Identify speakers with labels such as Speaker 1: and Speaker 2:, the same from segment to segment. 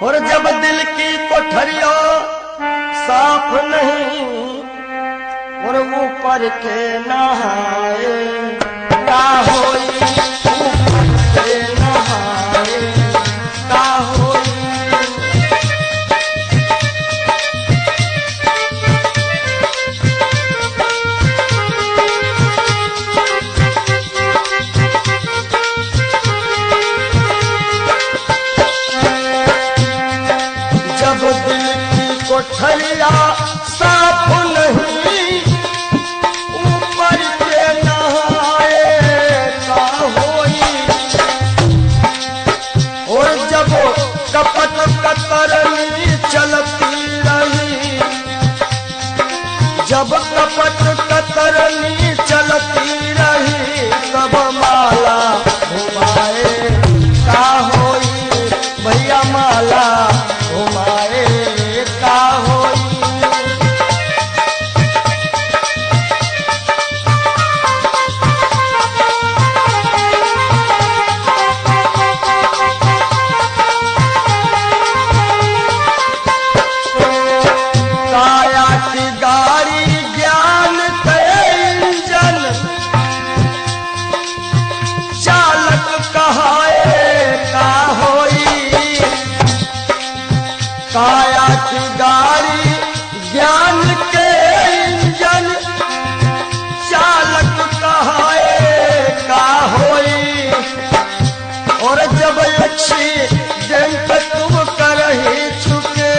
Speaker 1: और जब दिल की कोठरिया साफ नहीं और ऊपर के नहाए का होई, ऊपर के नहाए का होई। जब दिल की कोठरिया साफ नहीं ऊपर के नहाए का होई। और जब कपट कतरनी चलती रही, जब कपट कतरनी चलती रही तब माला घुमाए का होई, भैया माला घुमाए का होई। काया की गाड़ी ज्ञान के इंजन चालक कहाए का होई। काया की गाड़ी ज्ञान के इंजन चालक कहाए का होई। और जब एक्सीडेंट तुम करही चुके,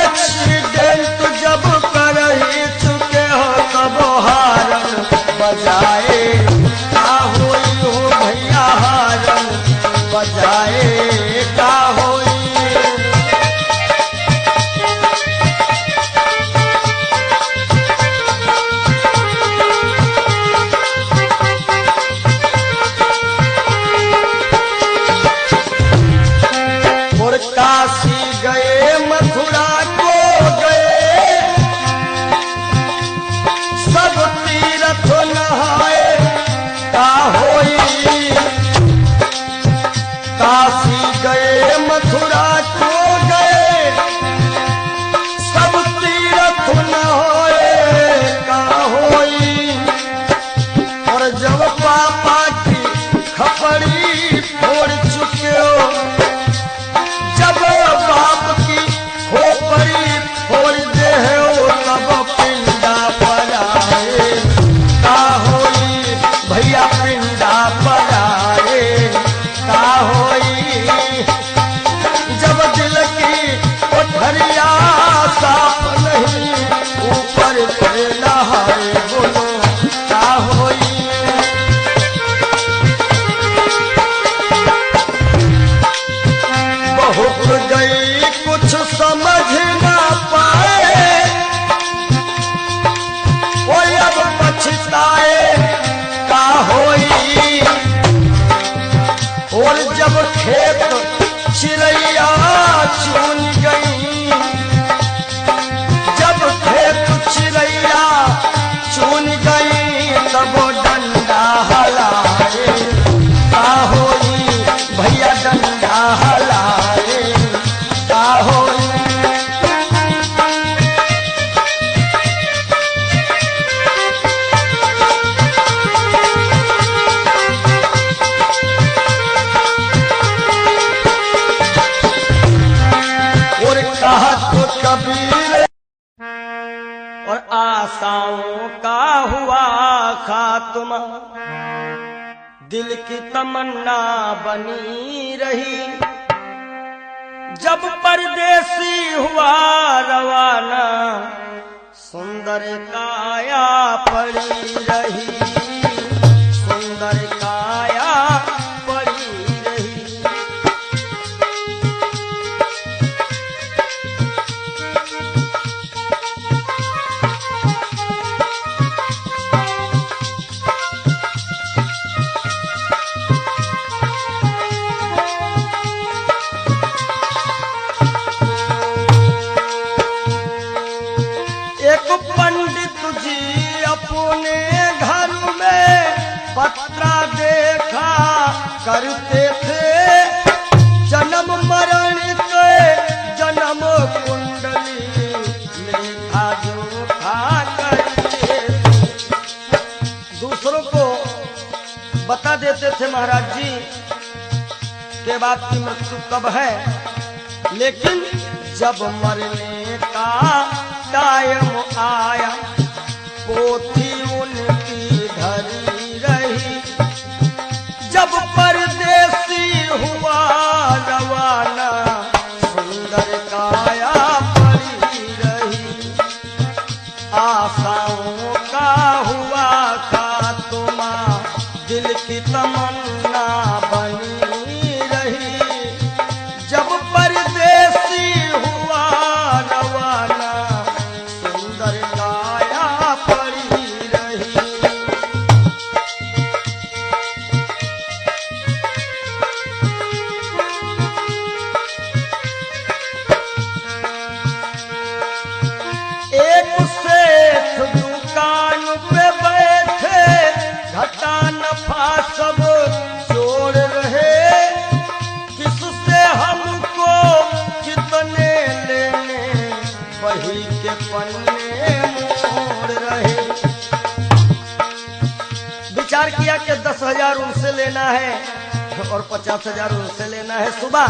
Speaker 1: एक्सीडेंट जब करही चुके हो तब हारन बजाए का होई हो, भैया हारन बजाए का होई। और काशी गए मथुरा को गए सब तीर्थ नहाए का होई। काशी गए मथुरा को गए सब तीर्थ नहाए का होई। और जब पापा की खपड़ी फोड़ चुके हो, जब बाप की खोपड़ी फोड़ दे हो तब पिंडा पराए का होई, भैया पिंडा पराए का होई। जब दिल की कोठरिया साफ नहीं ऊपर के नहाए बोलो का होई। बहुत गई कुछ समझ ना पाए, वो अब पछताए का होई। और जब खेत चिड़ैया चुन गई, जब खेत चिड़ैया चुन गई तब डंडा हलाए का होई, भैया डंडा हलाए का होई। और कहा तो कबीर और आशाओं का हुआ खात्मा, दिल की तमन्ना बनी रही। जब परदेसी हुआ रवाना सुंदर काया पड़ी रही, सुंदर काया पड़ी रही। एक पंडित जी अपने घर महाराज जी के बाद की मृत्यु कब है, लेकिन जब मरने का टाइम आया पोथी उनकी धरी रही। जब परदेसी हुआ रवाना सुंदर काया पड़ी रही। आशाओं का हुआ खात्मा दिल की तमन्ना बनी रही। जब परदेसी हुआ रवाना सुंदर काया पड़ी रही। एक सेठ दुकान पे बैठे घटा नफा सब जोड़ रहे। किससे हमको कितने लेने वही के पन्ने मोड़ रहे। विचार किया कि 10,000 उनसे लेना है और 50,000 उनसे लेना है सुबह,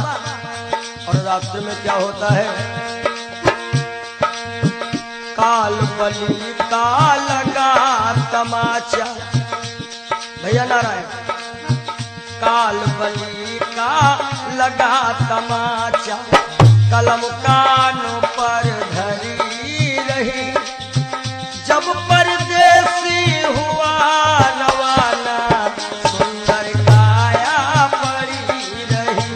Speaker 1: और रात्रि में क्या होता है, काल बली का लगा तमाचा। भैया नारायण, काल बली का लगा तमाचा कलम कानों पर धरी रही। जब परदेसी हुआ रवाना सुंदर काया पड़ी रही।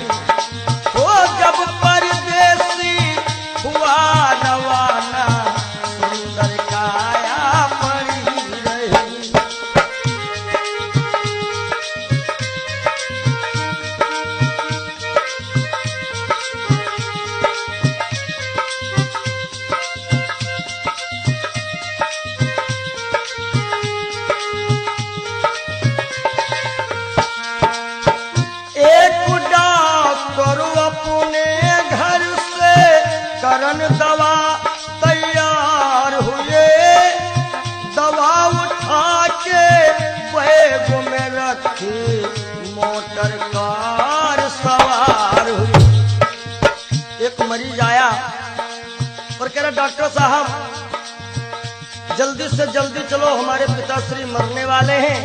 Speaker 1: वो जब परदेसी हुआ रवाना सुंदर काया पड़ी रही। एक डॉक्टर अपने घर से करन दवा तैयार हुए। दवा उठा के बैग में रखी मोटर कार सवार हुई। एक मरीज आया और कह रहा, डॉक्टर साहब जल्दी से जल्दी चलो, हमारे पिताश्री मरने वाले हैं।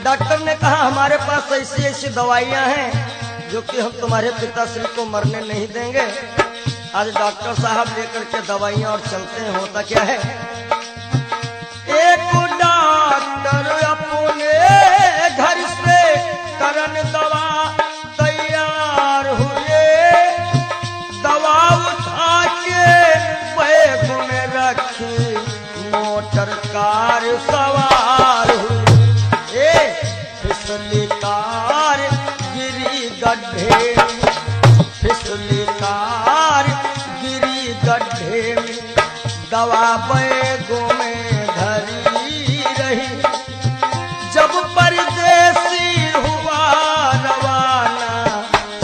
Speaker 1: डॉक्टर ने कहा, हमारे पास ऐसी ऐसी दवाइयां हैं जो कि हम तुम्हारे पिताश्री को मरने नहीं देंगे। आज डॉक्टर साहब लेकर के दवाइयां और चलते हैं। होता क्या है, एक डॉक्टर अपने घर से करन दवा तैयार हुए। दवा उठा के बैग में रखी मोटर कार सवार हुई। फिसली कार गिरी गड्ढे में, फिसली कार गिरी गड्ढे में। दवा बैगों में धरी रही। जब परदेसी हुआ रवाना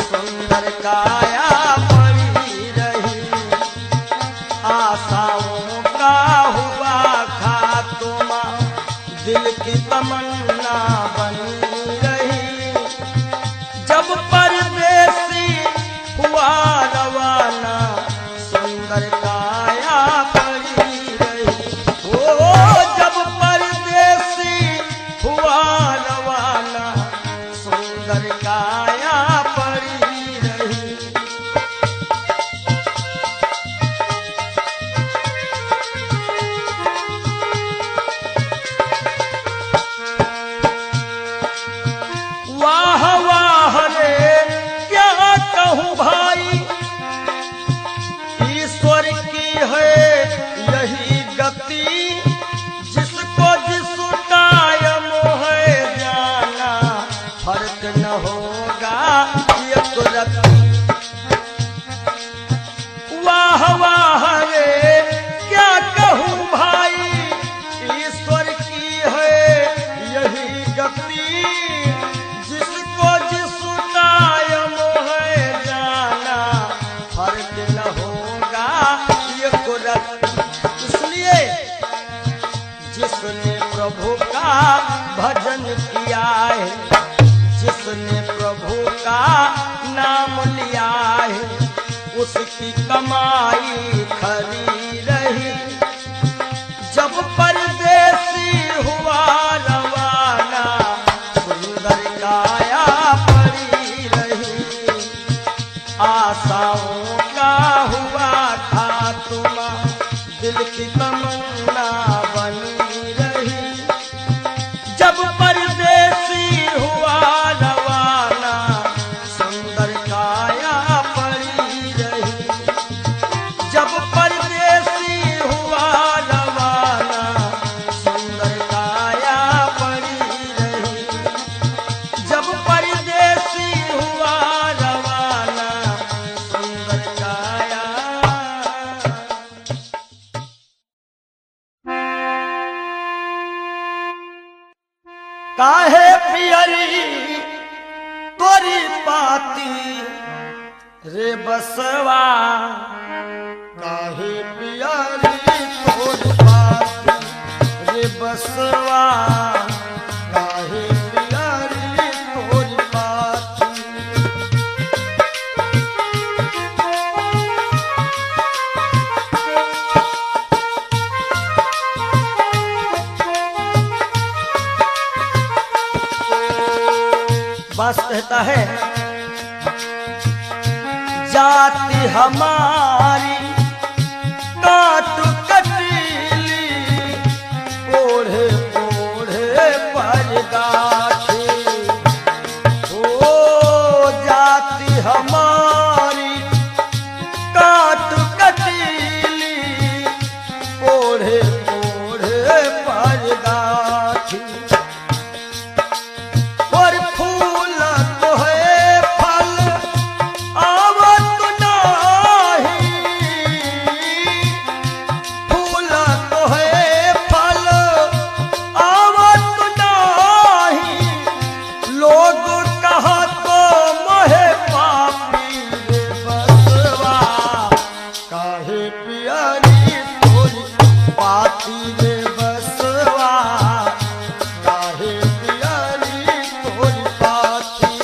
Speaker 1: सुंदर काया पड़ी रही। आशाओं का हुआ खात्मा दिल की तमन्ना बनी रही। जब परदेसी हुआ रवाना सुंदर काया पड़ी रही। ओ जब परदेसी हुआ रवाना सुंदर काया पड़ी रही। वाह वाह रे क्या कहूँ भाई, ईश्वर की है यही गति। जिसको जिस टाइम है जाना फर्क न होगा एक रत्ती। वाह वाह रे क्या कहूँ भाई, ईश्वर की है यही गति। जिसको जिस टाइम है जाना फर्क न होगा एक रत्ती। इसलिए जिसने प्रभु का भजन किया है जिसने प्रभु का नाम लिया है उसकी कमाई खरी रही। जब परदेसी हुआ रवाना सुंदर काया पड़ी रही। आशाओं का हुआ खात्मा दिल की तमन्ना बनी रही। जब परदेसी हुआ रवाना सुंदर काया पड़ी रही। जब परदेसी हुआ रवाना सुंदर काया पड़ी रही। जब परदेसी हुआ रवाना सुंदर काया। काहे पियरी तोरी पाती रे बसवा। काहे पियरी तोरी पाती रे बसवा। काहे पियरी तोरी पाती। बास कहता है जाति हमारी काट कटीली ओढ़े ओढ़े पर गाठी। ओ जाति हमारी काट कटीली ओढ़े ओढ़े पर गाठी। और फूल तो है फल आवत नाही। फूल तो है फल आवत नाही। लोग कहा तो मोहे पापी रे बसवा। काहे पियरी तोरी पाती रे बसवा। काहे पियरी तोरी पाती।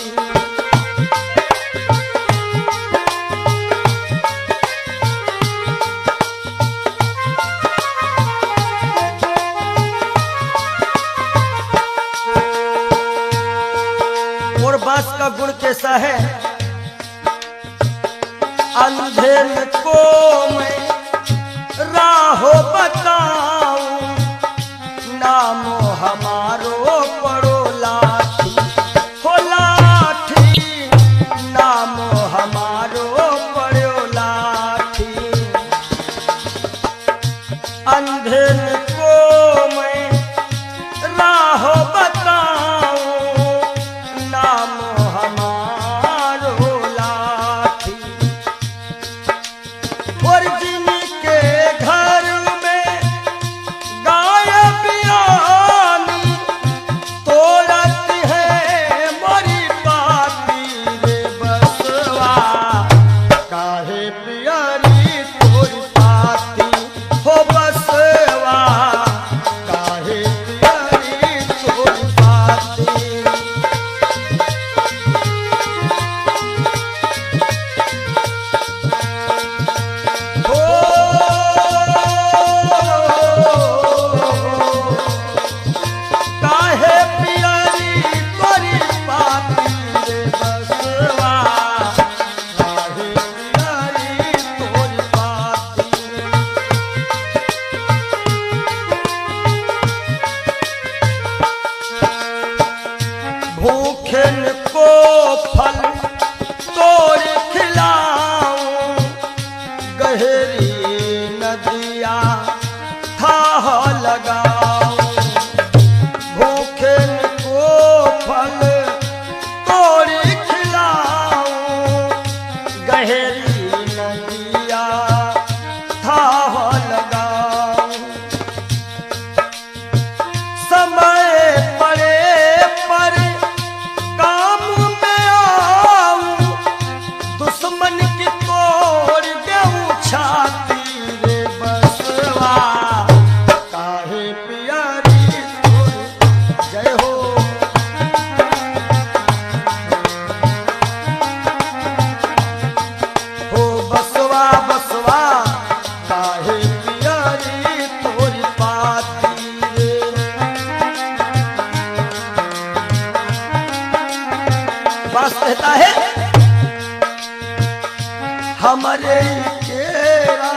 Speaker 1: और बांस का गुण कैसा है? अंधेर को मैं राहो बताऊं नामो हमारो पड़ो लाठी। हो लाठी नामो हमारो पड़ो लाठी। अंधेर को मैं राह बताऊं नामो हमारो लाठी। और जिनके घर में है हमरे केरा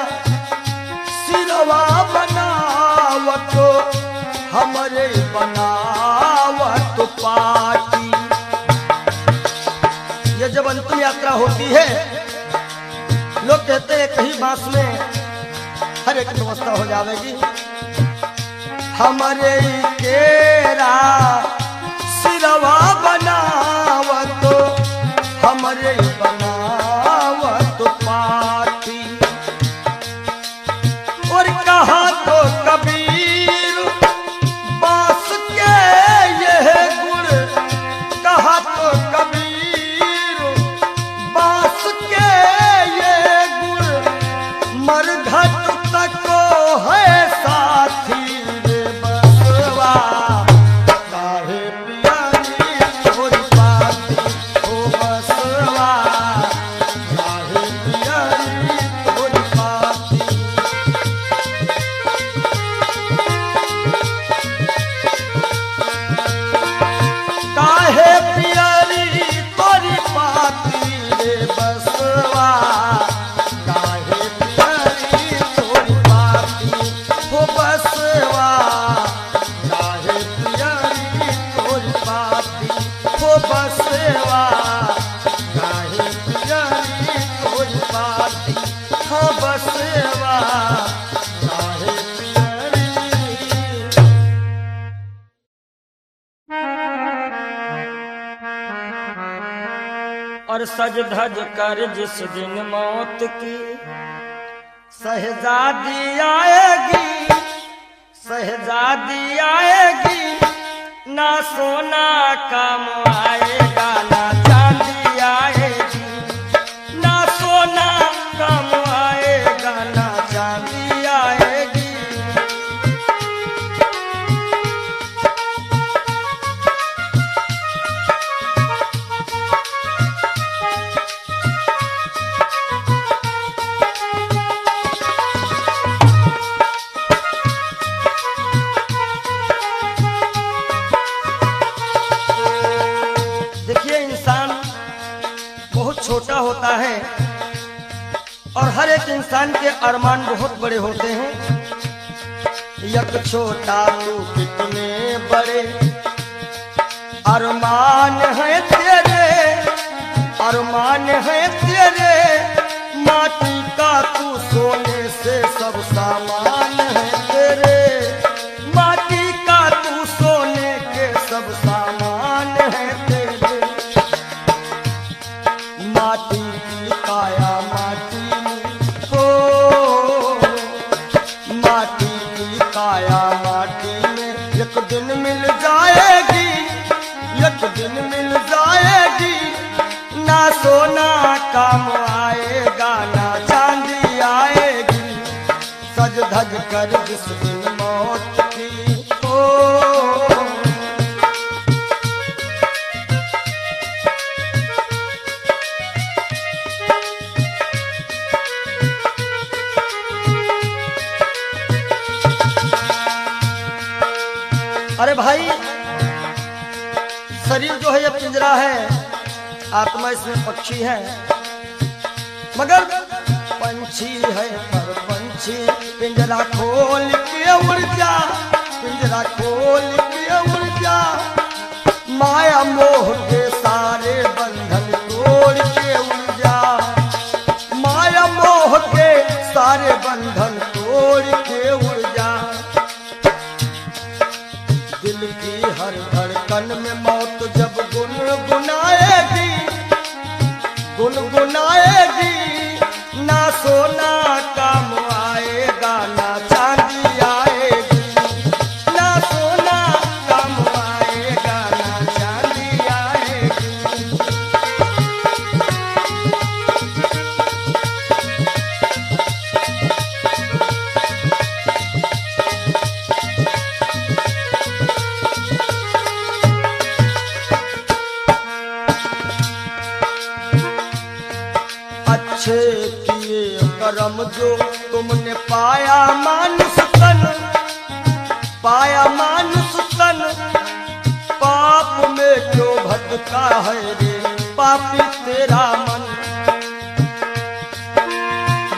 Speaker 1: सिरवा बनावत हमरे बनावत पाटी। ये जब अंतिम यात्रा होती है लोग कहते हैं कहीं बांस में हर एक व्यवस्था हो जाएगी। हमरे केरा सिरवा बनावत हमरे बनावत पाटी। और कहा तो कबीर बांस के यह गुण, कहा तो कबीर बांस के ये गुण मरघट तक है साथी रे बसवा। काहे पियारी तोरी पाती ओ बसवा, काहे पियारी तोरी पाती। काहे पियारी तोरी पाती रे बसवा, काहे पियारी तोरी पाती हो बसवा, काहे पियारी तोरी पाती हो बसवा, काहे पियारी तोरी पाती हो बसवा, काहे पियारी। और सज धज कर जिस दिन मौत की शहजादी आएगी, शहजादी आएगी, ना सोना काम आएगा ना चांदी आएगी, ना सोना काम आएगा ना चांदी आएगी। देखिए इंसान बहुत छोटा होता है और हर एक इंसान के अरमान बहुत बड़े होते हैं। यक छोटा तू कितने बड़े अरमान है तेरे, अरमान है तेरे, माटी का तू सोने से सब सामान है तेरे, माटी का तू सोने के सब सामान है तेरे। माटी की काया माटी में हो, माटी की काया माटी में एक दिन मिल जाएगी, एक दिन मिल जाएगी, ना सोना काम आएगा ना चांदी आएगी। सज धज कर जिस दिन मौत की हो। अरे भाई शरीर जो है ये पिंजरा है, आत्मा इसमें पक्षी है, मगर पंछी है पर पंछी पिंजरा खोल के उड़ जा, पिंजरा खोल के उड़ जा, माया मोह के सारे बंधन तोड़ के उड़ जा, माया मोह के सारे बंधन तोड़ के उड़ जा। दिल की हर धड़कन में मौत जब गुनगुनाएगी, गुनगुनाएगी, ना सोना काम आएगा ना चांदी आएगी, ना सोना काम आएगा ना चांदी आएगी। अच्छे किए कर्म जो तुमने पाया मानुष तन, पाया मानुष तन, पाप में क्यों भटका है रे। पापी तेरा मन।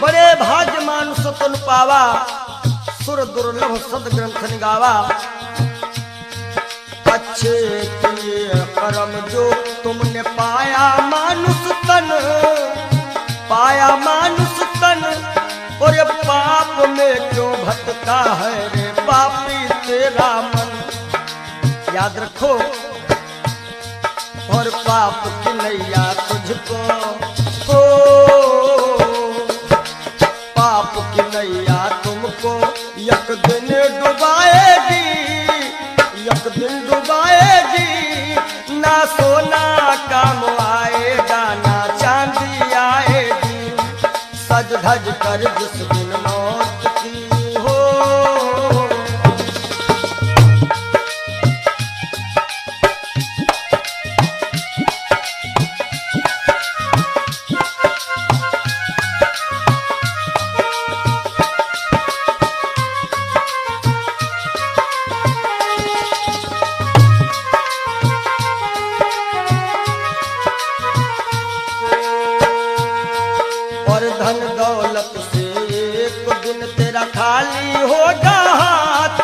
Speaker 1: बड़े भाग्य मानुष तुम पावा, सुर दुर्लभ सद ग्रंथ निगावा। अच्छे किए कर्म जो तुमने पाया मानुष तन, पाया मानुष तन, और ये पाप में क्यों भटका है रे पापी तेरा मन। याद रखो, और पाप की नैया तुझको हो, पाप की नैया तुमको एक दिन डुबाएगी, एक दिन डुबाएगी। ना सोना काम आएगा, ना चांदी आएगी। सज धज कर जिस दिन मौत की हो, धन दौलत से एक दिन तेरा खाली होगा हाथ,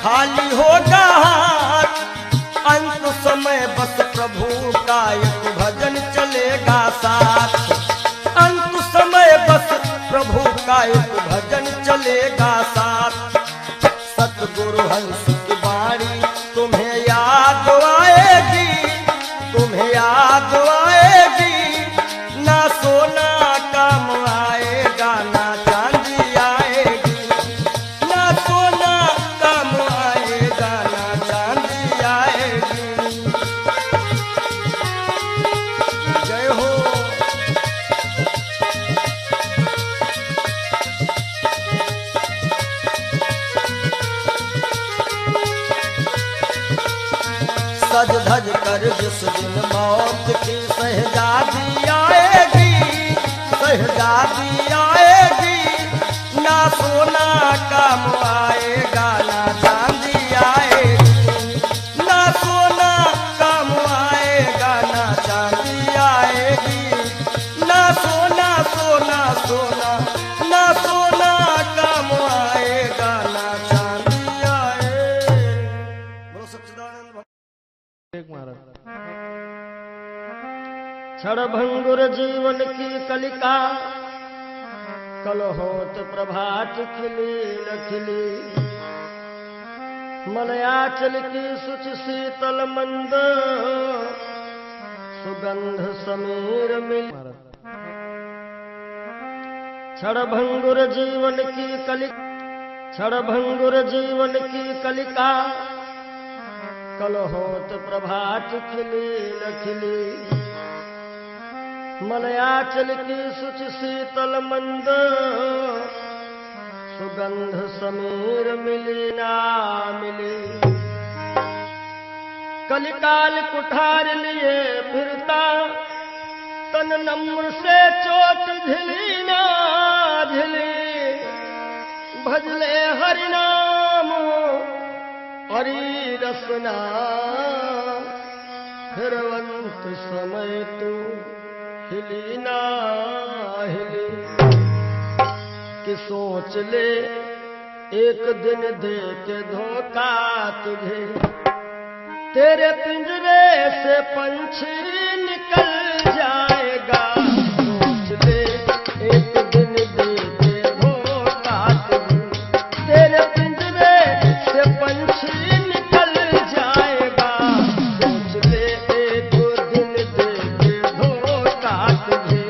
Speaker 1: खाली होगा हाथ। अंत समय बस प्रभु का एक भजन चलेगा साथ, अंत समय बस प्रभु का एक भजन चलेगा साथ। सतगुरु हंस की बाणी तुम्हें याद आएगी, तुम्हें याद आएगी। ना सोना काम आएगा, ना चांदी आएगी। ना सोना काम आएगा, ना चांदी आएगी। जय हो। सज धज कर जिस दिन मौत की शहजादी आएगी, शहजादी आएगी। ना सोना काम आएगा, ना चांदी आएगी। ना सोना काम आएगा, ना चांदी आएगी। ना सोना सोना सोना, ना सोना काम आएगा, ना चांदी आएगी। बोलो सच्चिदानंद महाराज। क्षणभंगुर जीवन की कलिका, कल होत प्रभात खिली न खिली। मलयाचल की सुच शीतल मंद, सुगंध समीर मिल। क्षणभंगुर जीवन की कलिका, क्षणभंगुर जीवन की कलिका। कल होत प्रभात खिली न खिली। मलयाचल की सुच शीतल मंद, सुगंध समीर मिली ना मिली। कलिकाल कुठार लिए फिरता, तन नम्र से चोट झिली ना झिली। भजले हरि नाम हरि रसना, फिरवंत समय तू हिली ना हिली। कि सोच ले एक दिन दे के धोखा तुझे, तेरे पिंजरे से पंछी निकल जाएगा। सोच ले एक दिन दे के धोखा तुझे, तेरे पिंजरे से पंछी निकल जाएगा। सोच ले एक दिन दे के धोखा तुझे।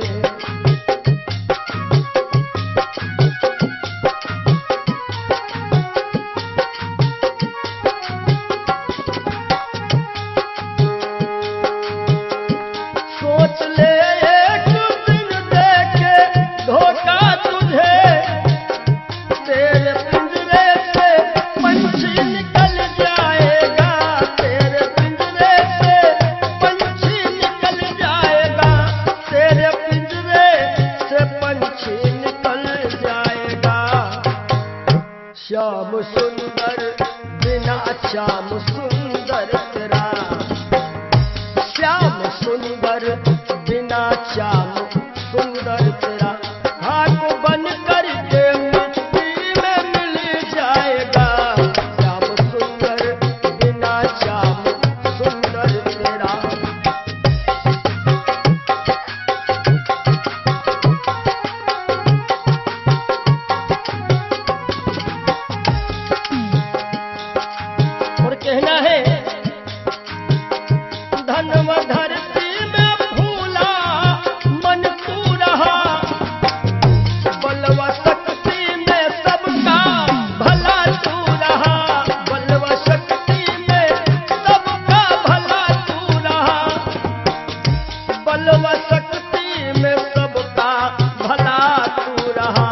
Speaker 1: बल व शक्ति में सबका भला तू रहा,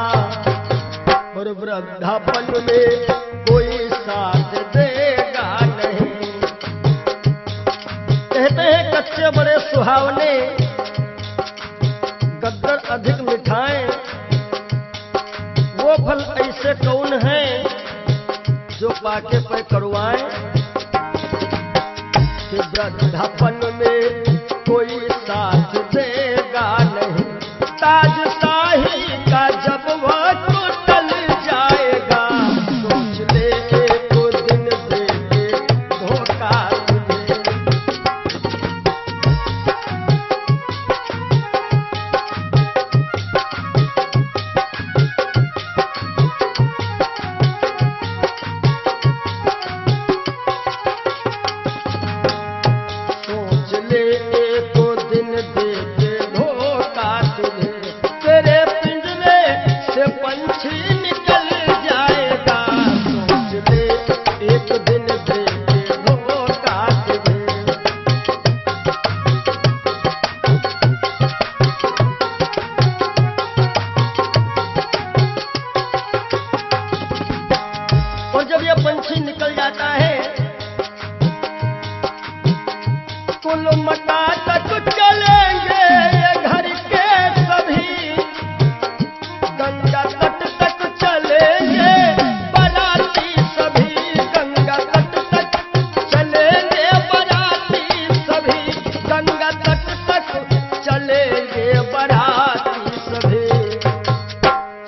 Speaker 1: और वृद्धापन में कोई साथ देगा नहीं। कहते हैं कच्चे बड़े सुहावने, गद्दर अधिक मिठाएं, वो फल ऐसे कौन है जो पाके पे करुआएं। कि वृद्धापन में कोई साथ देगा नहीं, ताज शाही का जब वह तो टल जाएगा, सोच ले एक दिन दे के धोखा तुझे।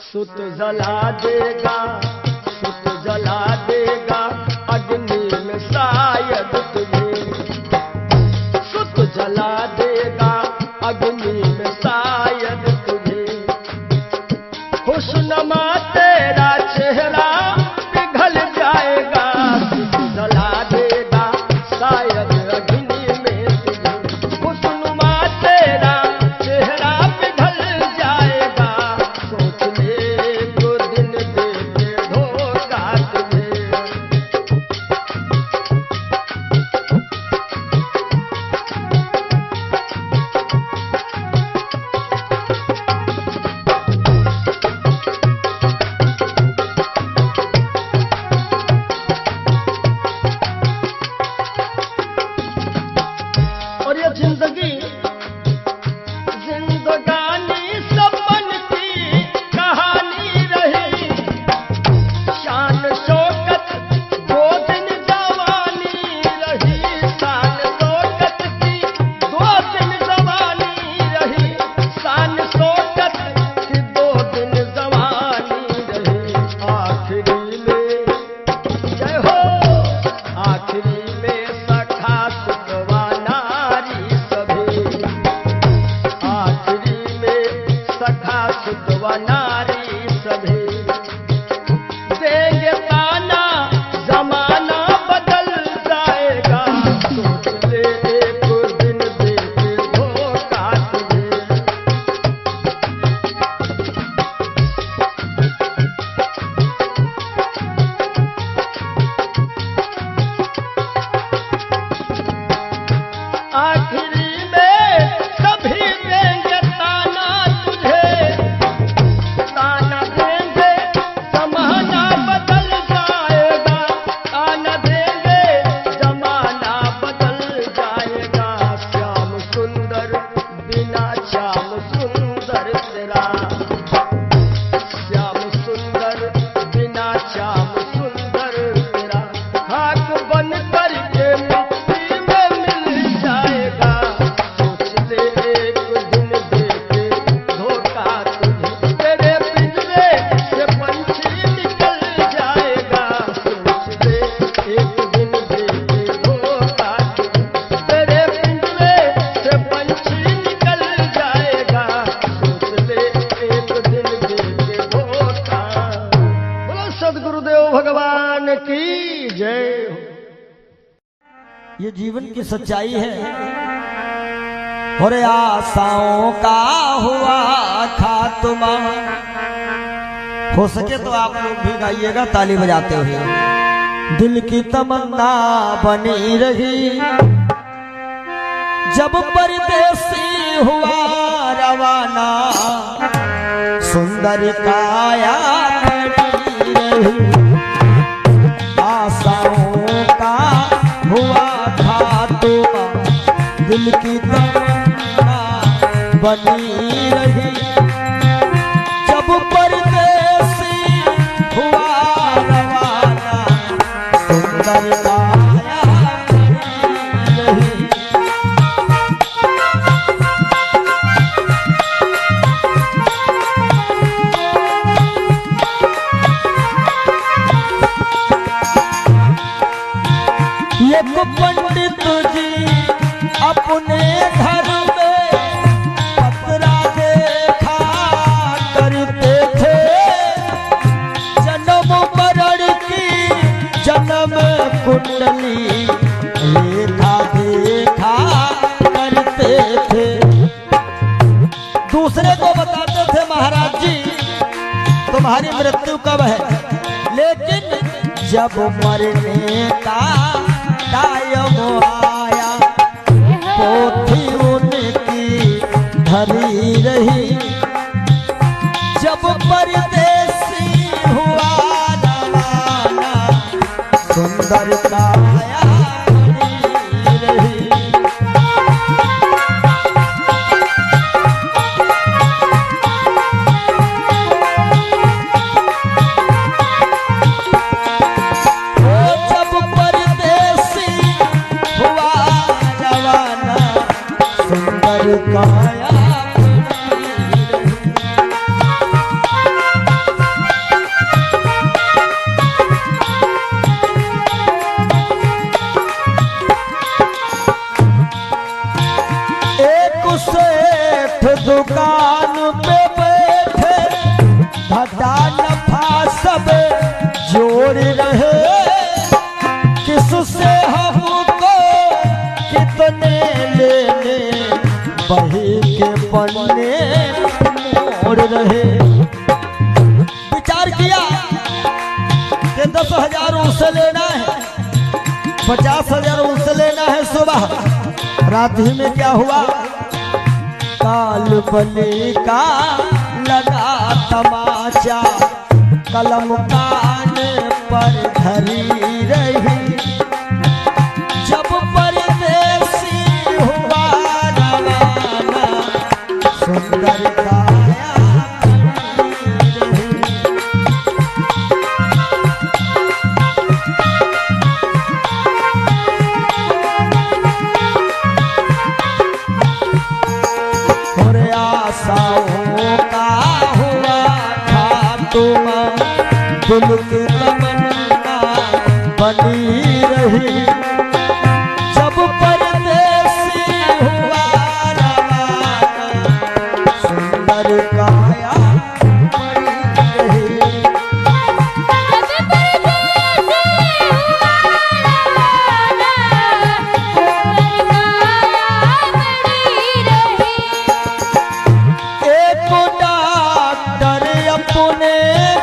Speaker 1: सुत जला देगा, सुत जला देगा अग्नि में शायद तुझे, सुत जला देगा अग्नि में शायद तुझे। खुशनुमा तेरा चेहरा पिघल जाएगा, सुत जला देगा शायद अग्नि में तुझे। खुशनुमा तेरा चेहरा पिघल जाएगा, सोच ले तो दिन दे के धोखा तुझे। और ये जिंदगी जिंदगानी सपन की कहानी रही, शान शौकत दो दिन जवानी रही, शान शौकत की दो दिन जवानी रही, शान शौकत की दो दिन जवानी रही। आखिरी में जय हो, आखिरी में सखा सुतवा नारी सभी, आखिरी में सखा सुतवा नारी सभी। देंगे ताना जमाना बदल जाएगा, सोच ले एक दिन दे के धोखा तुझे। आखिरी में सभी देंगे ताना तुझे, ताना देंगे जमाना बदल जाएगा, ताना देंगे जमाना बदल जाएगा। श्याम सुंदर बिना श्याम सुंदर तेरा, श्याम सुंदर बिना श्याम सुंदर तेरा। खाक बन करके मिट्टी में मिल जाएगा, सोच ले एक दिन दे के धोखा तुझे। तेरे पिंजरे से पंछी निकल जाएगा, सोच ले एक दिन दे के धोखा तुझे। तेरे पिंजरे से पंछी निकल जाएगा, सोच ले एक दिन दे के धोखा। बोलो सद्गुरुदेव भगवान की जय हो। ये जीवन की सच्चाई है, और आशाओं का हुआ खात्मा। हो सके तो आप लोग भी गाइएगा ताली बजाते हुए। दिल की तमन्ना बनी रही, जब परदेसी हुआ रवाना सुंदर काया खड़ी रही, आशाओं का हुआ था तो दिल की तमन्ना बनी रही। जब परदेसी हुआ रवाना सुंदर काया खड़ी रही। एक पंडित जी अपने घर में पतरा देखा करते थे, जन्म मरण की जन्म कुंडली लेखा देखा करते थे। दूसरे को बताते थे महाराज जी तुम्हारी मृत्यु कब है, लेकिन जब मरने का टाइम आया पोथी उनकी धरी रही। जब परदेसी हुआ रवाना सुंदर काया खड़ी रही। काया एक सेठ दुकान पे बैठे घाटा नफा सब जोड़ रहे, किससे हमको कितने लेने बही के पन्ने मोड़ रहे। विचार किया कि 10,000 उससे लेना है, 50,000 उससे लेना है। सुबह रात ही में क्या हुआ, काल बली का लगा तमाचा, कलम कान पर धरी रही। जब परदेसी हुआ रवाना सुंदर काया खड़ी रही। और आशाओं का हुआ था तुम दिल की तमन्ना बनी रही। जब परदेसी हुआ रवाना सुंदर काया खड़ी रही। एक डॉक्टर अपने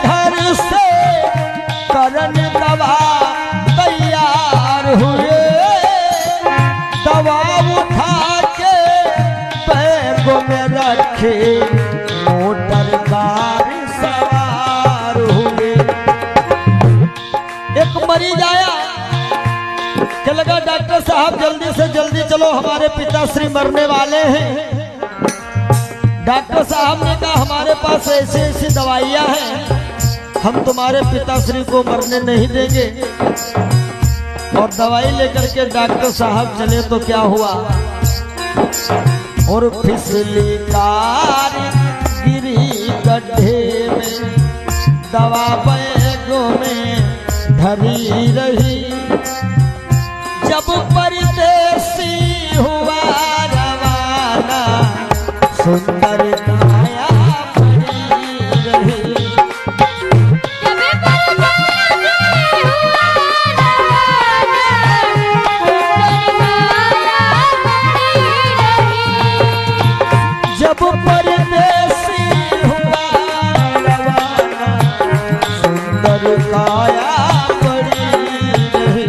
Speaker 1: घर से करन दवा तैयार हुए, दवा उठा के बैग में रखे मोटर कार सवार हुए। एक मरीज आया कि लगा डॉक्टर साहब जल्दी से जल्दी चलो हमारे पिताश्री मरने वाले हैं। डॉक्टर साहब ने कहा हमारे पास ऐसी ऐसी दवाइयां हैं, हम तुम्हारे पिताश्री को मरने नहीं देंगे। और दवाई लेकर के डॉक्टर साहब चले तो क्या हुआ, और फिसली कार गिरी गड्ढे में, दवा बैगों में धरी रही। जब परदेसी हुआ रवाना सुंदर काया खड़ी रही। जब परदेसी हुआ रवाना सुंदर काया खड़ी रही।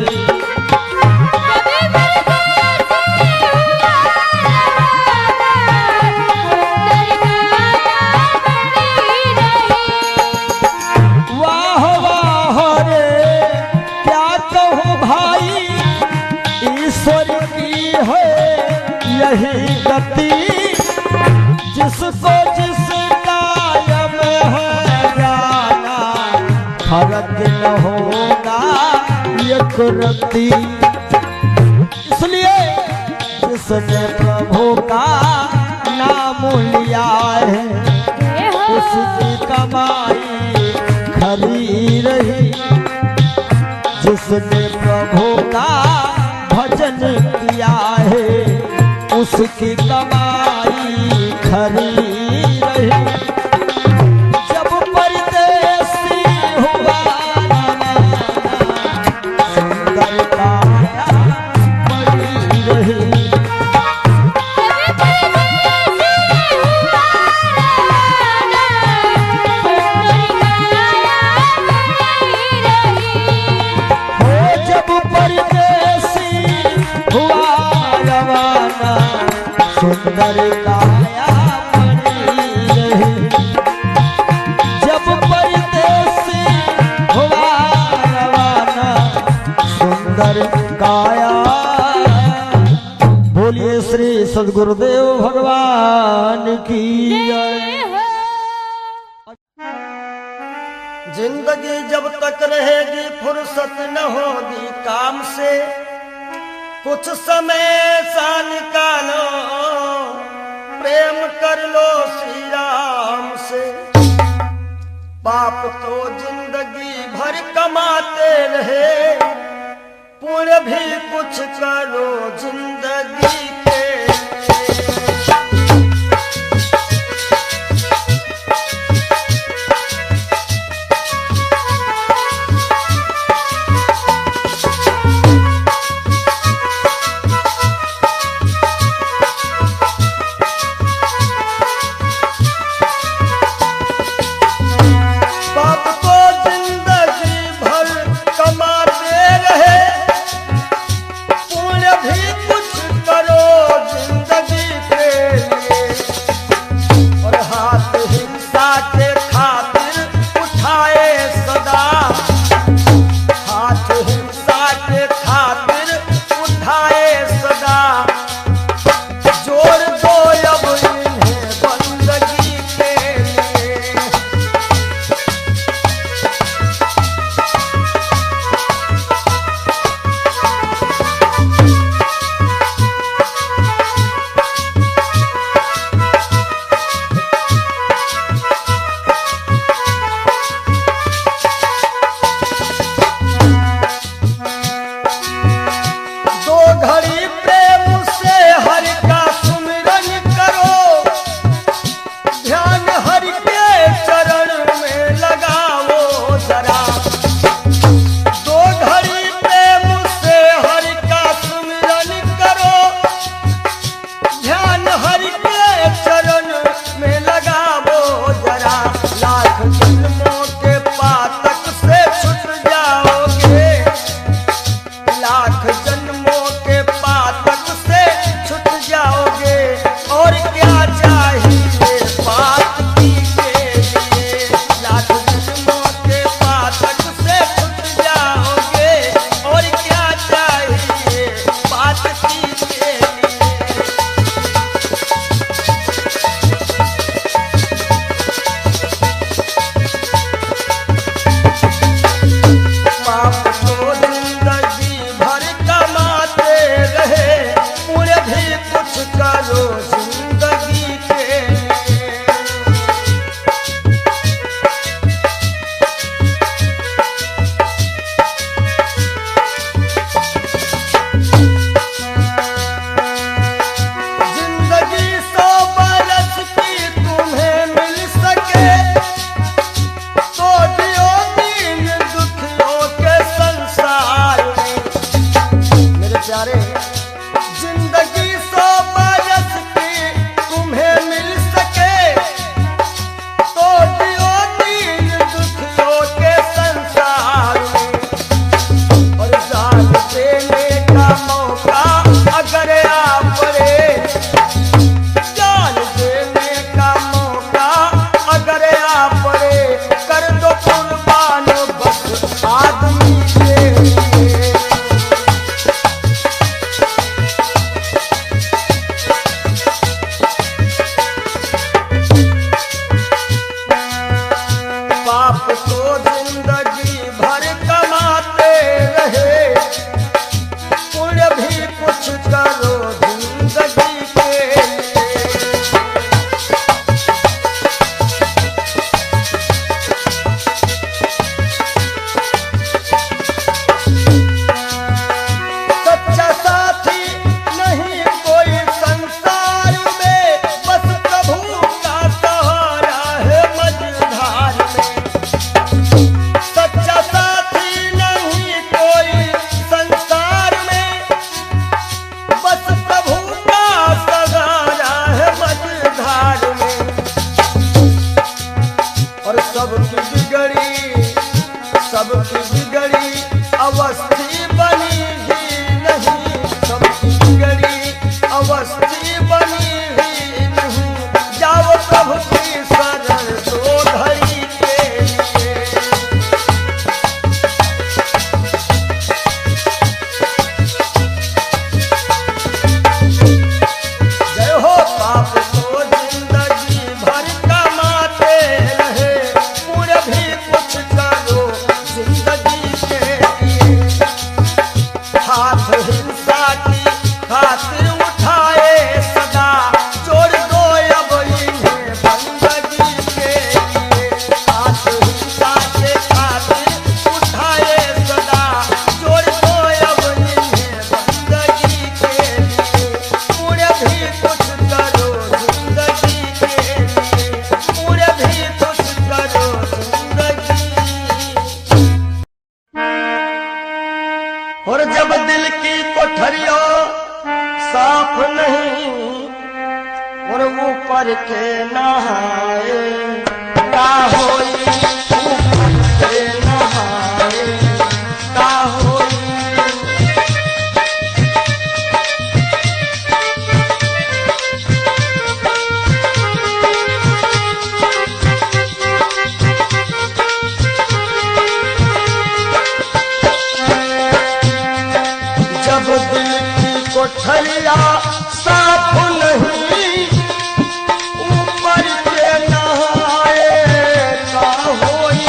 Speaker 1: जिसको जिस कायम है जाना फर्क न होगा ये कुरती। इसलिए जिसने प्रभु का नाम लिया है उसकी कमाई खरी रही। जिसने प्रभु का भजन किया है उसकी कमाई खरी रही। जब परदेसी हुआ सुंदर काया बड़ी रही। सुंदर काया बनी रही। जब परदेसी हुआ रवाना सुंदर काया। बोलिए श्री सद्गुरुदेव भगवान की जय। जिंदगी जब तक रहेगी फुर्सत न होगी काम से। कुछ समय सा निकालो प्रेम कर लो श्री राम से। पाप तो जिंदगी भर कमाते रहे पुण्य भी कुछ करो जिंदगी के। भी कुछ करो सबकी बिगड़ी सबकी बिगड़ी अवस्थी बनी ही नहीं, सबकी बिगड़ी अवस्थी बनी ही नहीं। जाओ प्रभु की शरण दो घड़ी के लिए। जय हो पाप को जिंदगी भर कमाते रहे, पुण्य भी कुछ करो जिंदगी के लिए। हाथ हिंसा की खातिर उठाए सदा, जोड़ दो अब इन्हें बंदगी के लिए। हाथ हिंसा के खातिर उठाए सदा, जोड़ दो अब इन्हें बंदगी के लिए। पुण्य भी कुछ करो जिंदगी के लिए, पुण्य भी कुछ करो जिंदगी। और जब दिल की कोठरियों साफ नहीं और ऊपर के नहाए, का होई ऊपर के नहाए, का होई। जब दिल की कोठरिया साफ नहीं ऊपर के नहाए, का होई।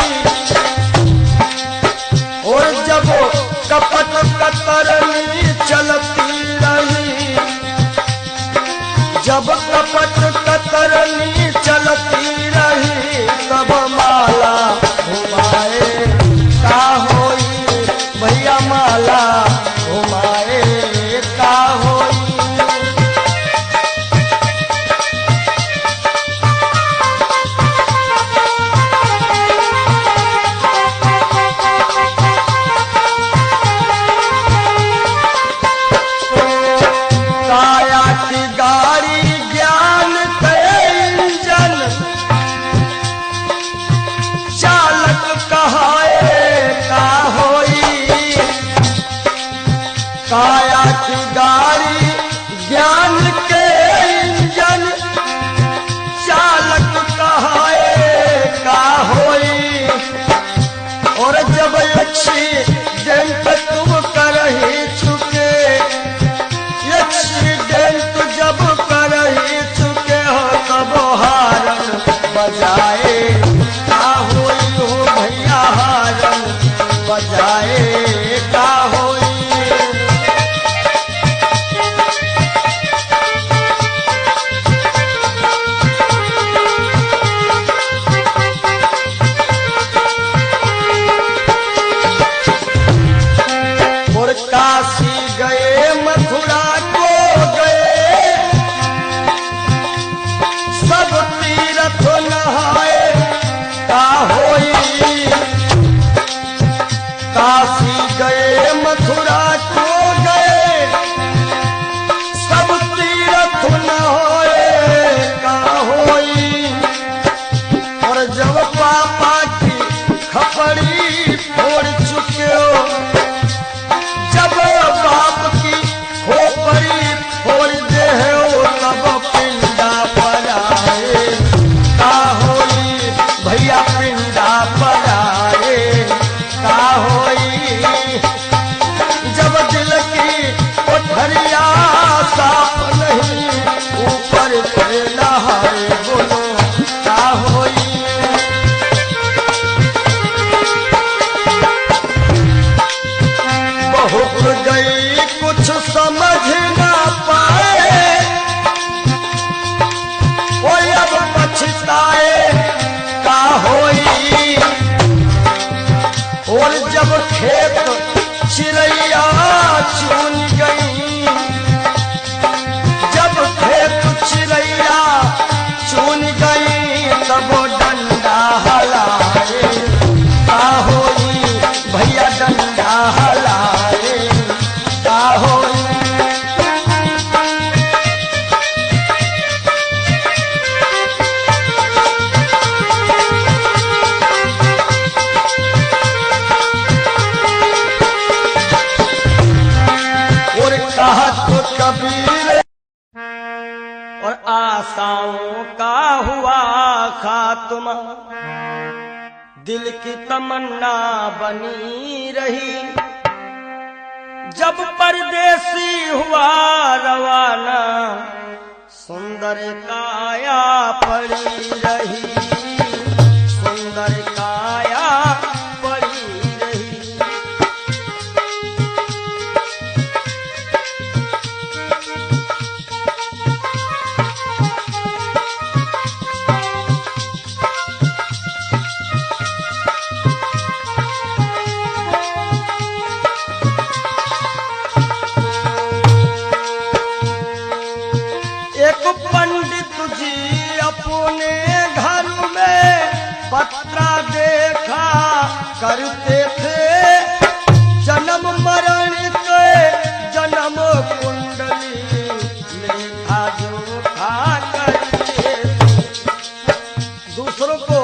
Speaker 1: और जब कपट कतरनी चलती रही, जब कपट कतरनी चलती रही, तब माला घुमाए, का होई भैया माला घुमाए, का होई। काया की गाड़ी ज्ञान के इंजन, चालक कहाए, का होई। काया की गाड़ी ज्ञान के इंजन, चालक कहाए, का होई। और जब एक्सीडेंट तुम कर ही चुके, एक्सीडेंट जब कर ही चुके हो, तब हारन बजाए, का होई हो भैया हारन बजाए, का होई। और काशी गए मथुरा को गए, सब तीर्थ नहाए, का होई। काशी गए मथुरा को गए, सब तीर्थ नहाए, का होई। और जब पापा की खपड़ी फोड़ चुके हो, जब बाप की खोपड़ी फोड़ दे हो, तब पिंडा पर आए, का होई भैया पिंडा पर आए, का होई। जब दिल की कोठरिया साफ नहीं ऊपर के नहाए, बोलो का होई। बहुत गई कुछ समझ ना पाए, वो अब पछताए, का होई। और जब खेत चिड़ैया चुन गई, जब खेत चिड़ैया चुन गई, तब डंडा हलाए, का होई भैया डंडा हलाए, का होई। खात्मा दिल की तमन्ना बनी रही। जब परदेसी हुआ रवाना सुंदर काया पड़ी रही, सुंदर काया पड़ी रही। एक पंडित जी अपने घर में पत्रा देखा करते थे, जन्म मरण के जन्म कुंडली लेखा जोखा करते थे। दूसरों को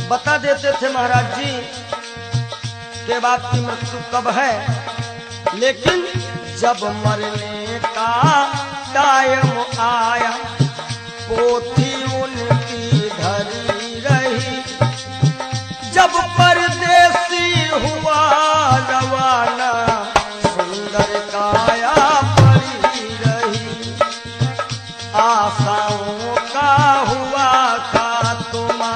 Speaker 1: बता देते थे महाराज जी के बाद की मृत्यु कब है, लेकिन जब मरने का टाइम आया पोथी उनकी धरी रही। जब परदेसी हुआ रवाना सुंदर काया पड़ी रही। आशाओं का हुआ खात्मा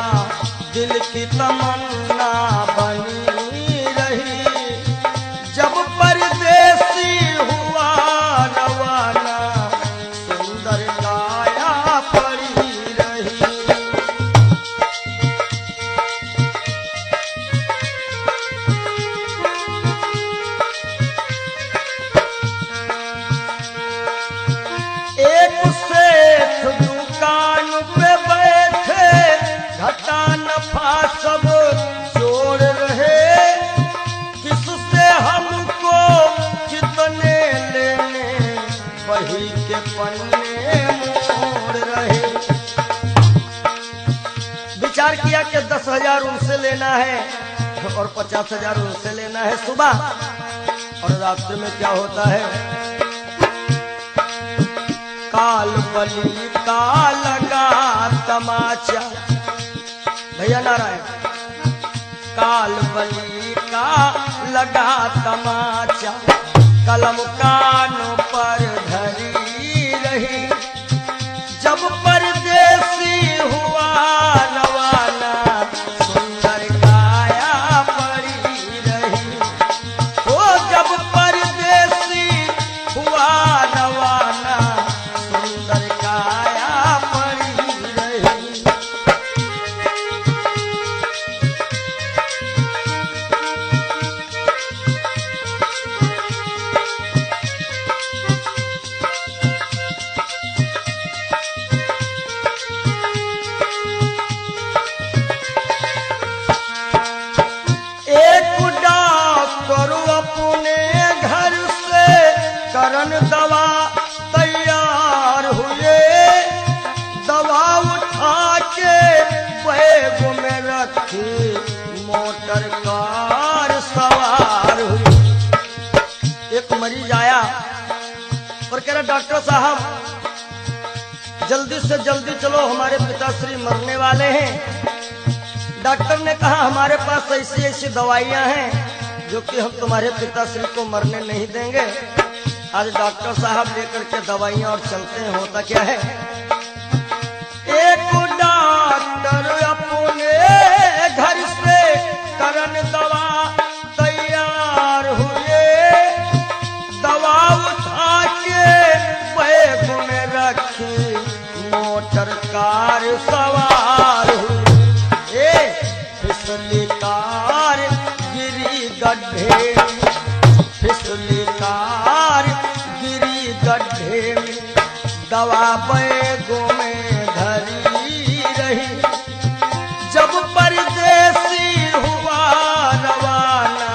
Speaker 1: दिल की तमन्ना बनी रही। जब परदेसी हुआ रवाना सुंदर काया पड़ी रही। एक सेठ दुकान पे बैठे घटा नफा सब जोड़ रहे। किससे हमको कितने लेने वही के पन्ने मोड़ रहे। विचार किया कि 10,000 उनसे लेना है और 50,000 उनसे लेना है सुबह, और रात्रि में क्या होता है, काल बली का लगा तमाचा। भैया नारायण, काल बली का लगा तमाचा कलम कानों पर धरी रही। जब परदेसी हुआ रवाना सुंदर काया पड़ी रही। ओ जब परदेसी हुआ रवाना सुंदर काया पड़ी रही। एक डॉक्टर अपने घर से करन दवा तैयार हुए। दवा उठा के बैग में रखी मोटर कार सवार हुई। एक मरीज आया और कह रहा डॉक्टर साहब जल्दी से जल्दी चलो, हमारे पिताश्री मरने वाले हैं। डॉक्टर ने कहा हमारे पास ऐसी ऐसी दवाइयां हैं जो कि हम तुम्हारे पिताश्री को मरने नहीं देंगे। आज डॉक्टर साहब लेकर के दवाइयां और चलते हैं। होता क्या है, एक डॉक्टर अपने घर से करन दवा तैयार हुए। दवा उठा के बैग में रखी मोटर कार सवार हुई। फिसली कार गिरी गड्ढे, फिसली कार गिरी गड्ढे में। दवा बैगों में धरी रही। जब परदेसी हुआ रवाना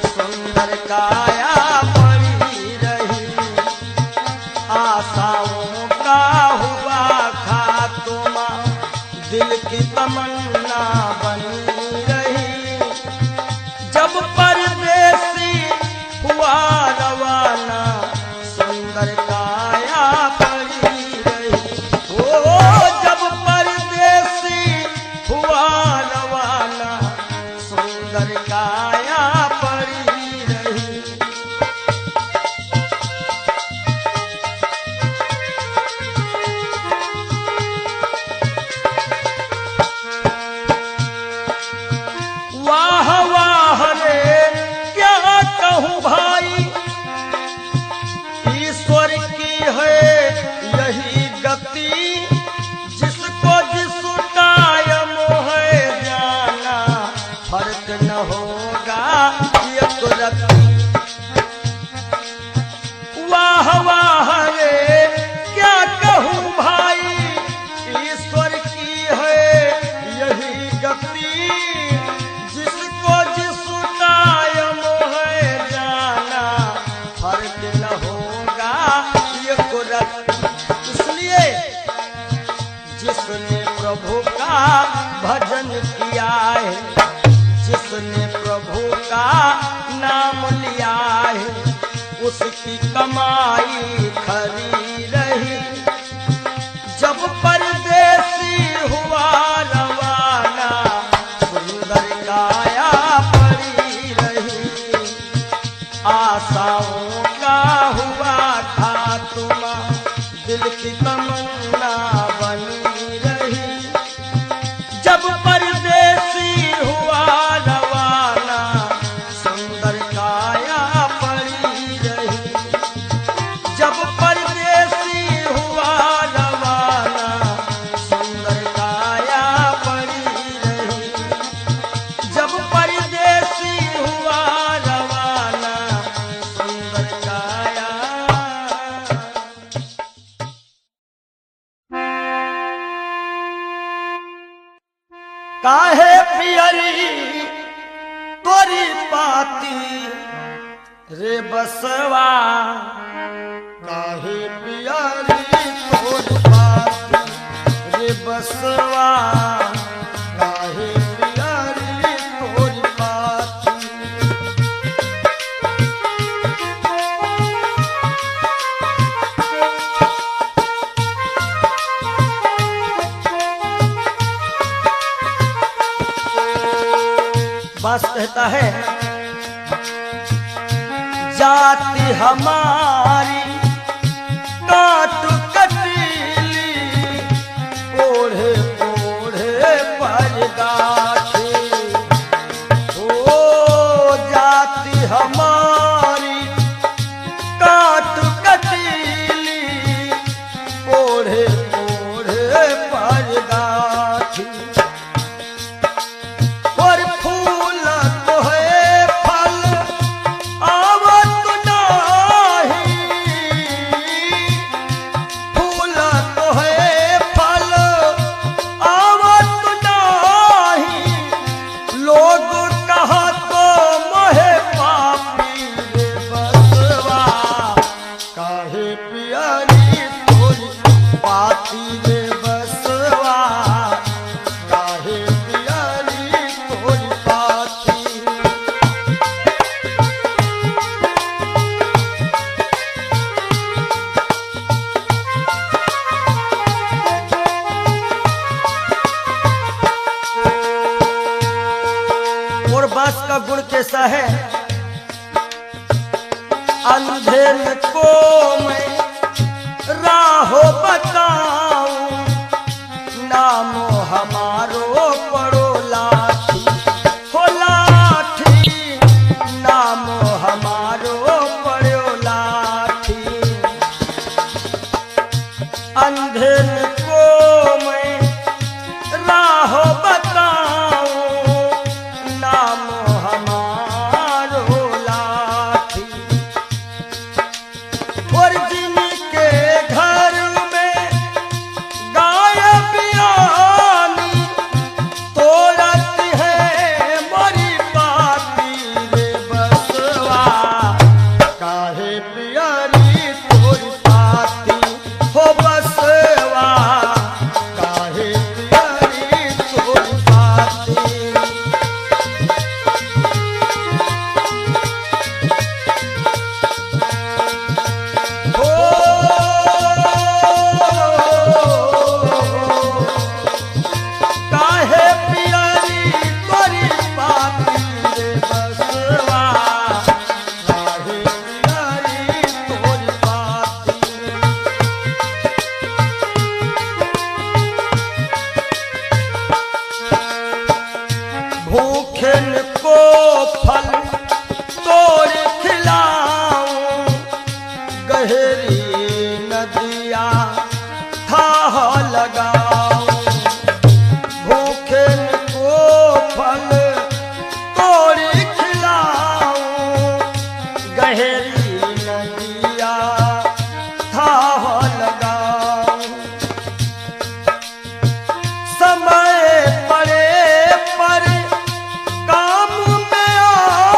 Speaker 1: सुंदर काया पड़ी रही। आशाओं का हुआ खात्मा दिल की तमन्ना बनी रही। जब परदेसी हुआ रवाना सुंदर काया पड़ी रही। ओ जब परदेसी जिसने प्रभु का भजन किया है, जिसने प्रभु का नाम लिया है, उसकी कमाई खरी रही। जब परदेसी हुआ रवाना, सुंदर काया पड़ी रही। आशाओं का हुआ खात्मा, दिल की तमन्ना बनी रही। जब परदेसी हुआ रवाना, सुंदर काया पड़ी रही। जब परदेसी हुआ रवाना, सुंदर काया पड़ी रही। जब परदेसी हुआ रवाना, सुंदर काया। काहे पियरी तोरी पाती रे बसवा, काहे पियरी तोरी पाती रे बसवा, काहे पियरी तोरी पाती। बास कहता है, जाति हमारी काट कटीली, ओढ़े ओढ़े पर गाठी। ओ जाति हमारी काट कटीली, ओढ़े ओढ़े पर गाठी। और फूल तो है फल आवत नाही, फूल तो है फल आवत नाही। लोग कहा तो मोहे पापी रे बसवा, काहे पियरी तोरी पाती रे बसवा, काहे पियरी तोरी पाती। और बास का गुण कैसा है, अंधेर को मैं राहो बताऊं, नामो हमारो पड़ो लाठी। हो लाठी, नामो हमारो पड़ो लाठी। अंधेर को मैं राह बताऊं, नामो हमारो लाठी। और जिनके घर में गाय बियानी, तोड़त है मोरी पाती रे बसवा, काहे पियरी तोरी पाती। हो बसवा, काहे पियरी तोरी पाती। हो काहे पियरी तोरी पाती रे बसवा, काहे पियरी तोरी पाती। भूखन को फल तोड़ खिलाऊं, गहरी नदिया थाह लगाऊं। भूखन को फल तोड़ खिलाऊं, गहरी नदिया थाह लगाऊं। समय पड़े पर काम में आ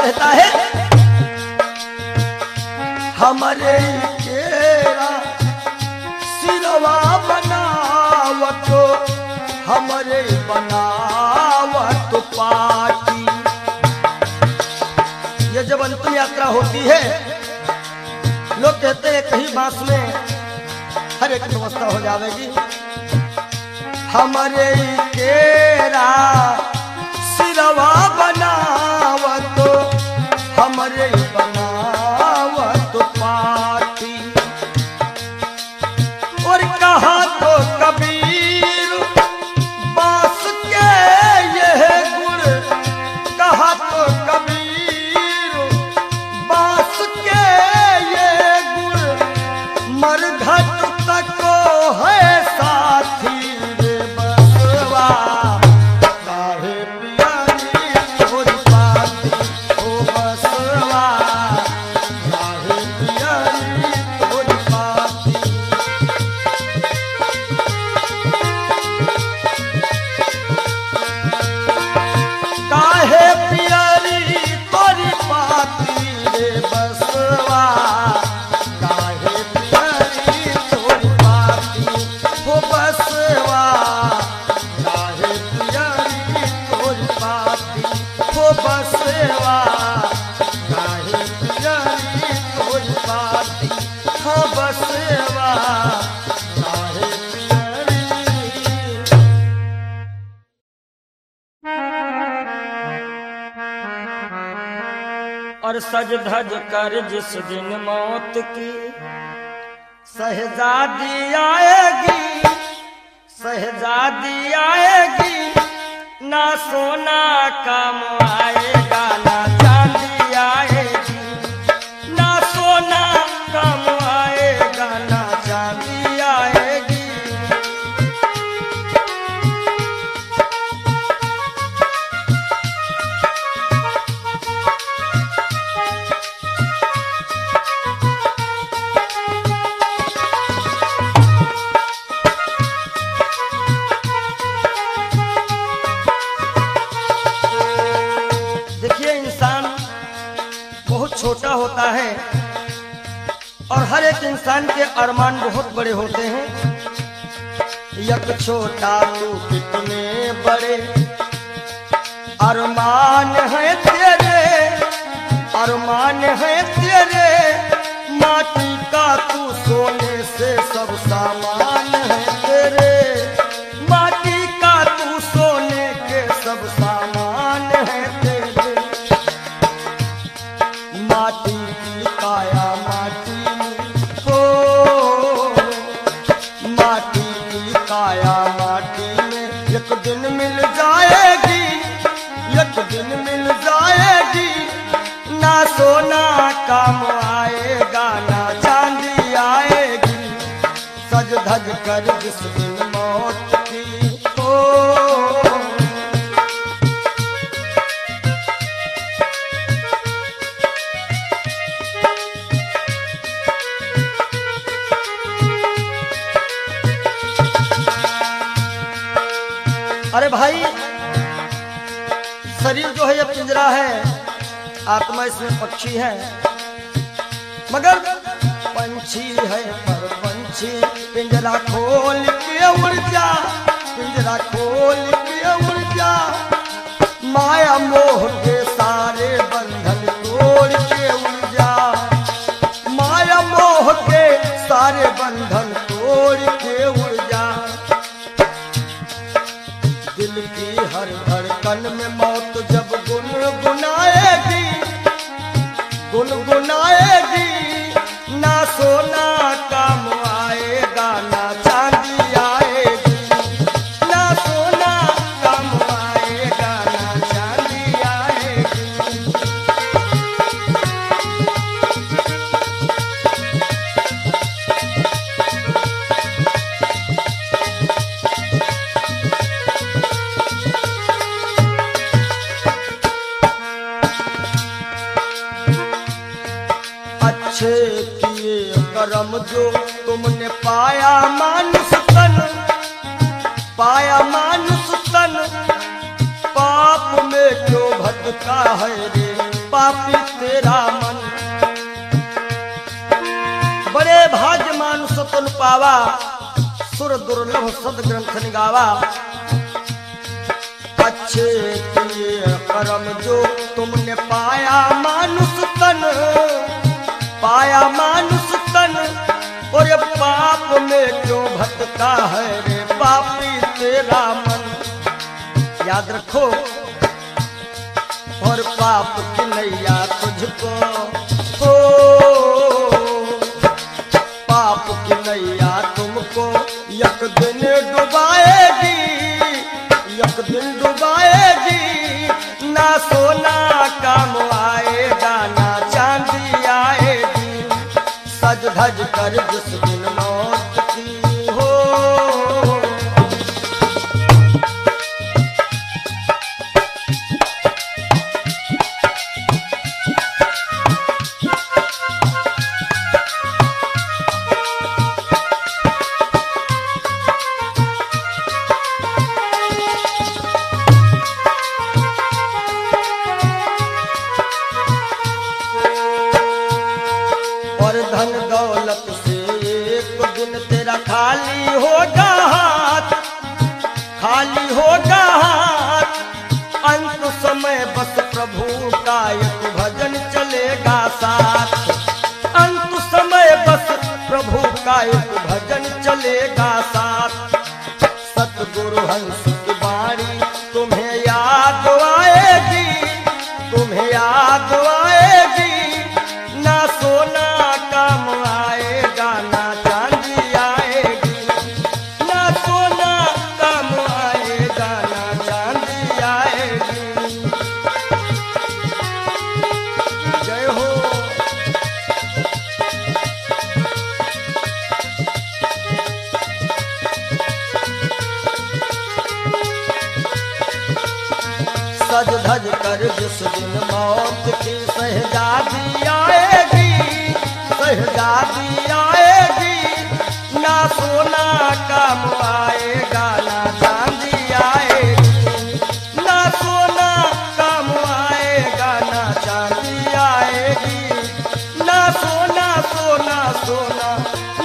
Speaker 1: कहता है हमारे केरा सिरवा बनावत हमारे बनावत पाटी। ये जब अंतिम यात्रा होती है लोग कहते हैं कहीं बांस में हर एक व्यवस्था हो जाएगी। हमारे केरा सिरवा बनावत हमारे बनावत पाटी। और कहा तो कबीर बांस के यह गुण, कहा तो कबीर बांस के ये गुण मरघट तक है साथी रे बसवा। काहे पियारी तोरी पाती ओ बसवा, काहे पियारी तोरी पाती। काहे पियारी तोरी पाती रे बसवा, काहे पियारी तोरी पाती हो बसवा, काहे पियारी तोरी पाती हो बसवा, काहे पियारी तोरी पाती हो बसवा, काहे पियारी। और सज धज कर जिस दिन मौत की शहजादी आएगी, शहजादी आएगी, ना सोना काम आएगा ना चांदी आएगी, ना सोना काम आएगा ना चांदी आएगी। देखिए इंसान बहुत छोटा होता है और हर एक इंसान के अरमान बहुत बड़े होते हैं। यक छोटा तू कितने बड़े अरमान है तेरे, अरमान है तेरे, माटी का तू सोने से सब सामान है तेरे, माटी का तू सोने के सब सामान है तेरे। माटी की काया माटी हो, माटी की काया माटी में एक दिन मिल जाएगी, एक दिन मिल जाएगी, ना सोना काम आएगा ना चांदी आएगी। सज धज कर जिस दिन मौत की हो। अरे भाई शरीर जो है ये पिंजरा है, आत्मा इसमें पक्षी है, मगर पंछी है पर पंछी पिंजरा खोल के उड़ जा, पिंजरा खोल के उड़ जा, माया मोह के सारे बंधन तोड़ के उड़ जा, माया मोह के सारे बंधन तोड़ के उड़ जा। दिल की हर धड़कन में मौत जब गुनगुनाएगी, गुनगुनाएगी, ना सोना काम आएगा ना चांदी आएगी, ना सोना काम आएगा ना चांदी आएगी। अच्छे किए कर्म जो तुमने पाया मानुष तन, पाया मानुष तन, पाप में क्यों भटका है रे पापी तेरा मन। बड़े भाग्य मानुष तुन पावा, सुर दुर्लभ सद ग्रंथ निगावा। अच्छे किए कर्म जो तुमने पाया मानुष तन, पाया मानुष तन, और ये पाप में क्यों भटका है रे पापी तेरा मन। याद रखो, और पाप की नैया तुझको हो, पाप की नैया तुमको एक दिन डुबाएगी, एक दिन डुबाएगी। ना सोना काम आएगा, ना चांदी आएगी। सज धज कर जिस दिन मौत की हो, धन दौलत से एक दिन तेरा खाली होगा हाथ, खाली होगा हाथ। अंत समय बस प्रभु का एक भजन चलेगा साथ, अंत समय बस प्रभु का एक भजन चलेगा साथ। सतगुरु हंस की वाणी तुम्हें याद आएगी, तुम्हें याद आएगी। ना सोना काम आएगा, ना चांदी आएगी। ना सोना काम आएगा, ना चांदी आएगी। जय हो। सज धज कर जिस दिन मौत की शहजादी आएगी, शहजादी आएगी। ना सोना काम आएगा, ना चांदी आएगी। ना सोना काम आएगा, ना चांदी आएगी। ना सोना सोना सोना,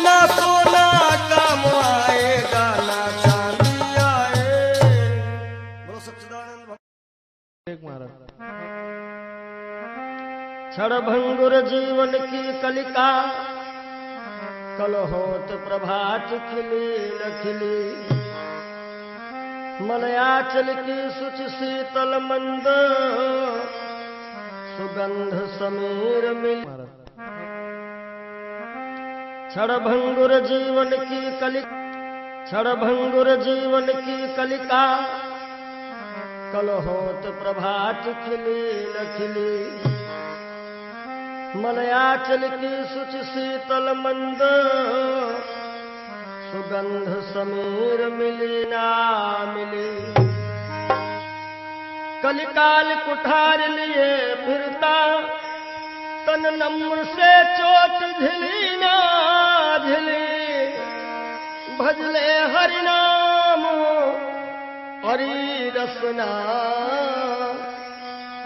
Speaker 1: ना सोना काम आएगा, ना चांदी आएगी। बोलो सच्चिदानंद महाराज। क्षणभंगुर जीवन की कलिका, कल होत प्रभात खिली न खिली। मलयाचल की सुच शीतल मंद, सुगंध समीर मिल। क्षणभंगुर जीवन की कलिका, क्षणभंगुर जीवन की कलिका, कल होत प्रभात खिली न खिली। मलयाचल की सुच शीतल मंद, सुगंध समीर मिली ना मिली। कलिकाल कुठार लिए फिरता, तन नम्र से चोट झिली ना झिली। भजले हरि नाम हरि रसना,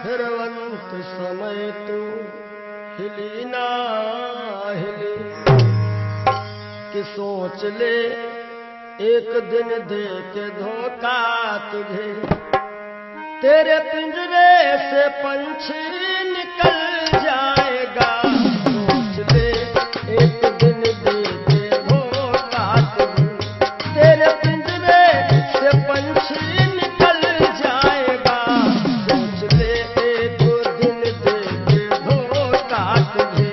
Speaker 1: फिरवंत समय तू हिली ना हिली। कि सोच ले एक दिन दे के धोखा तुझे, तेरे पिंजरे से पंछी निकल जाएगा। सोच ले एक दिन दे के धोखा तुझे, तेरे पिंजरे से पंछी निकल जाएगा। सोच ले एक दिन दे के धोखा तुझे।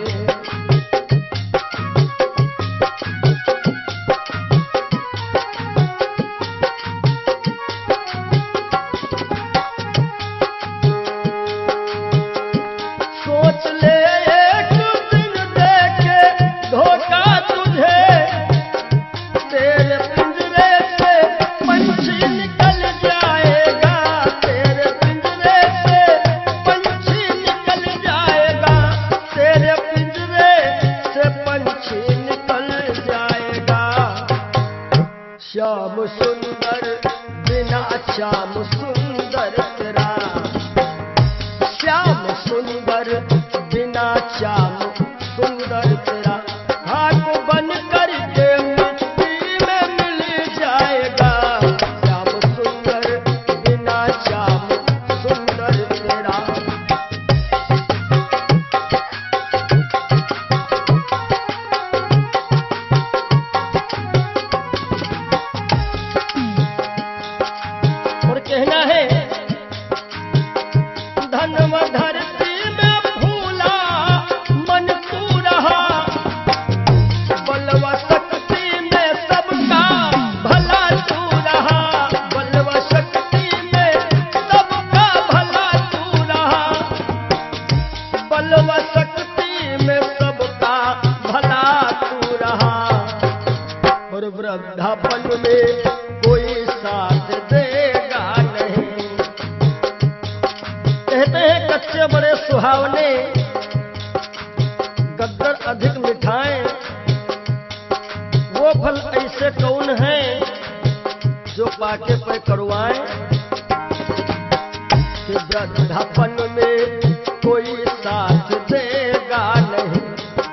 Speaker 1: कहना है धनव धरती में फूला मन तू रहा, बलवा शक्ति में सबका भला तू रहा, बलवा शक्ति में सबका भला तू रहा, बलवा शक्ति में सबका भला तू रहा। और वृद्धापन में कोई साथ देगा नहीं। कहते हैं कच्चे बड़े सुहावने, गद्दर अधिक मिठाएं, वो फल ऐसे कौन है जो पाके पे करवाएं। कि वृद्धापन में कोई साथ देगा नहीं,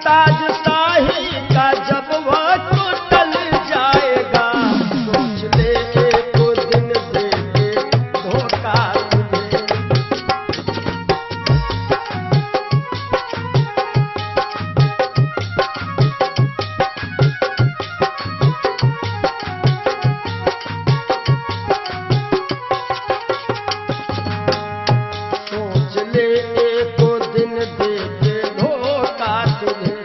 Speaker 1: ताज शाही का जब वह टूटल जाएगा, सोच ले एक दिन दे के धोखा तुझे। सोच ले एक दिन दे के धोखा तुझे,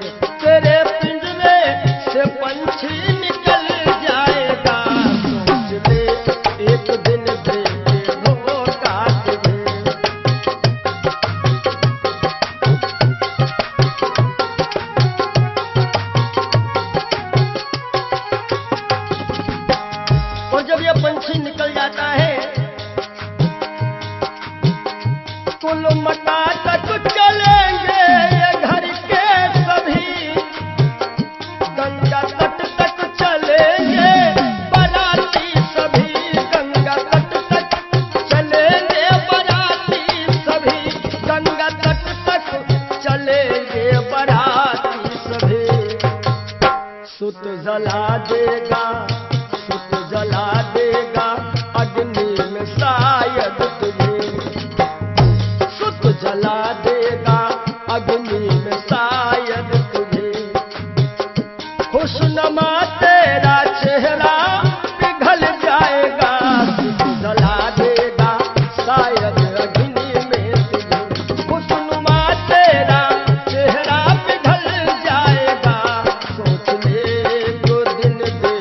Speaker 1: तेरे पिंजरे से पंछी निकल जाएगा, सोच ले एक दिन दे के धोखा तुझे। और जब यह पंछी निकल जाता है, कुल मटा तक चलेंगे ये घर के सभी, गंगा तट तक चलेंगे बाराती सभी, गंगा तट तक चलेंगे बाराती सभी, गंगा तट तक चलेंगे बाराती सभी। सुत जला देगा, सुत जला देगा अग्नि में शायद तुझे, सुत जला देगा अग्नि में शायद तुझे। खुशनुमा तेरा चेहरा पिघल जाएगा, सुत जला देगा शायद अग्नि में तुझे। खुशनुमा तेरा चेहरा पिघल जाएगा, सोच ले जो दिन दे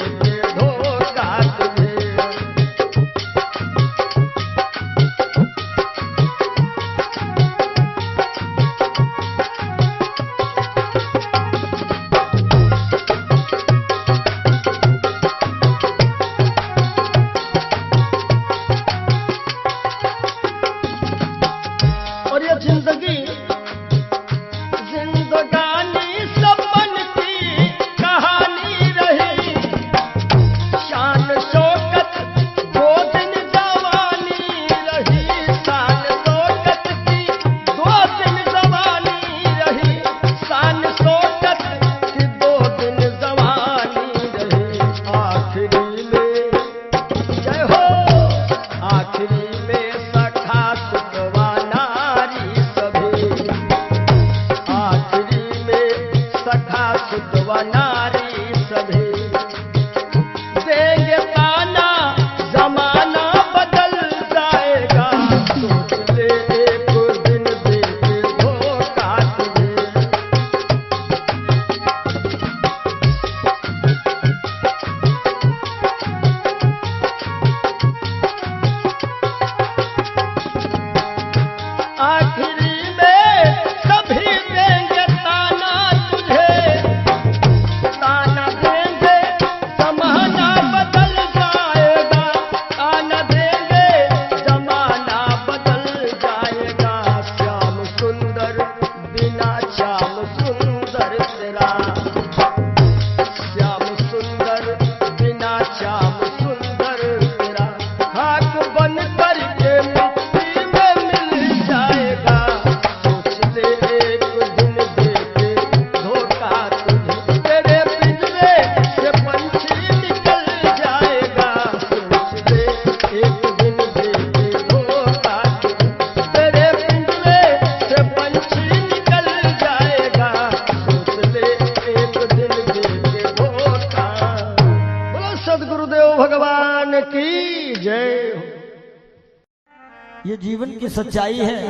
Speaker 1: ये जीवन की सच्चाई है।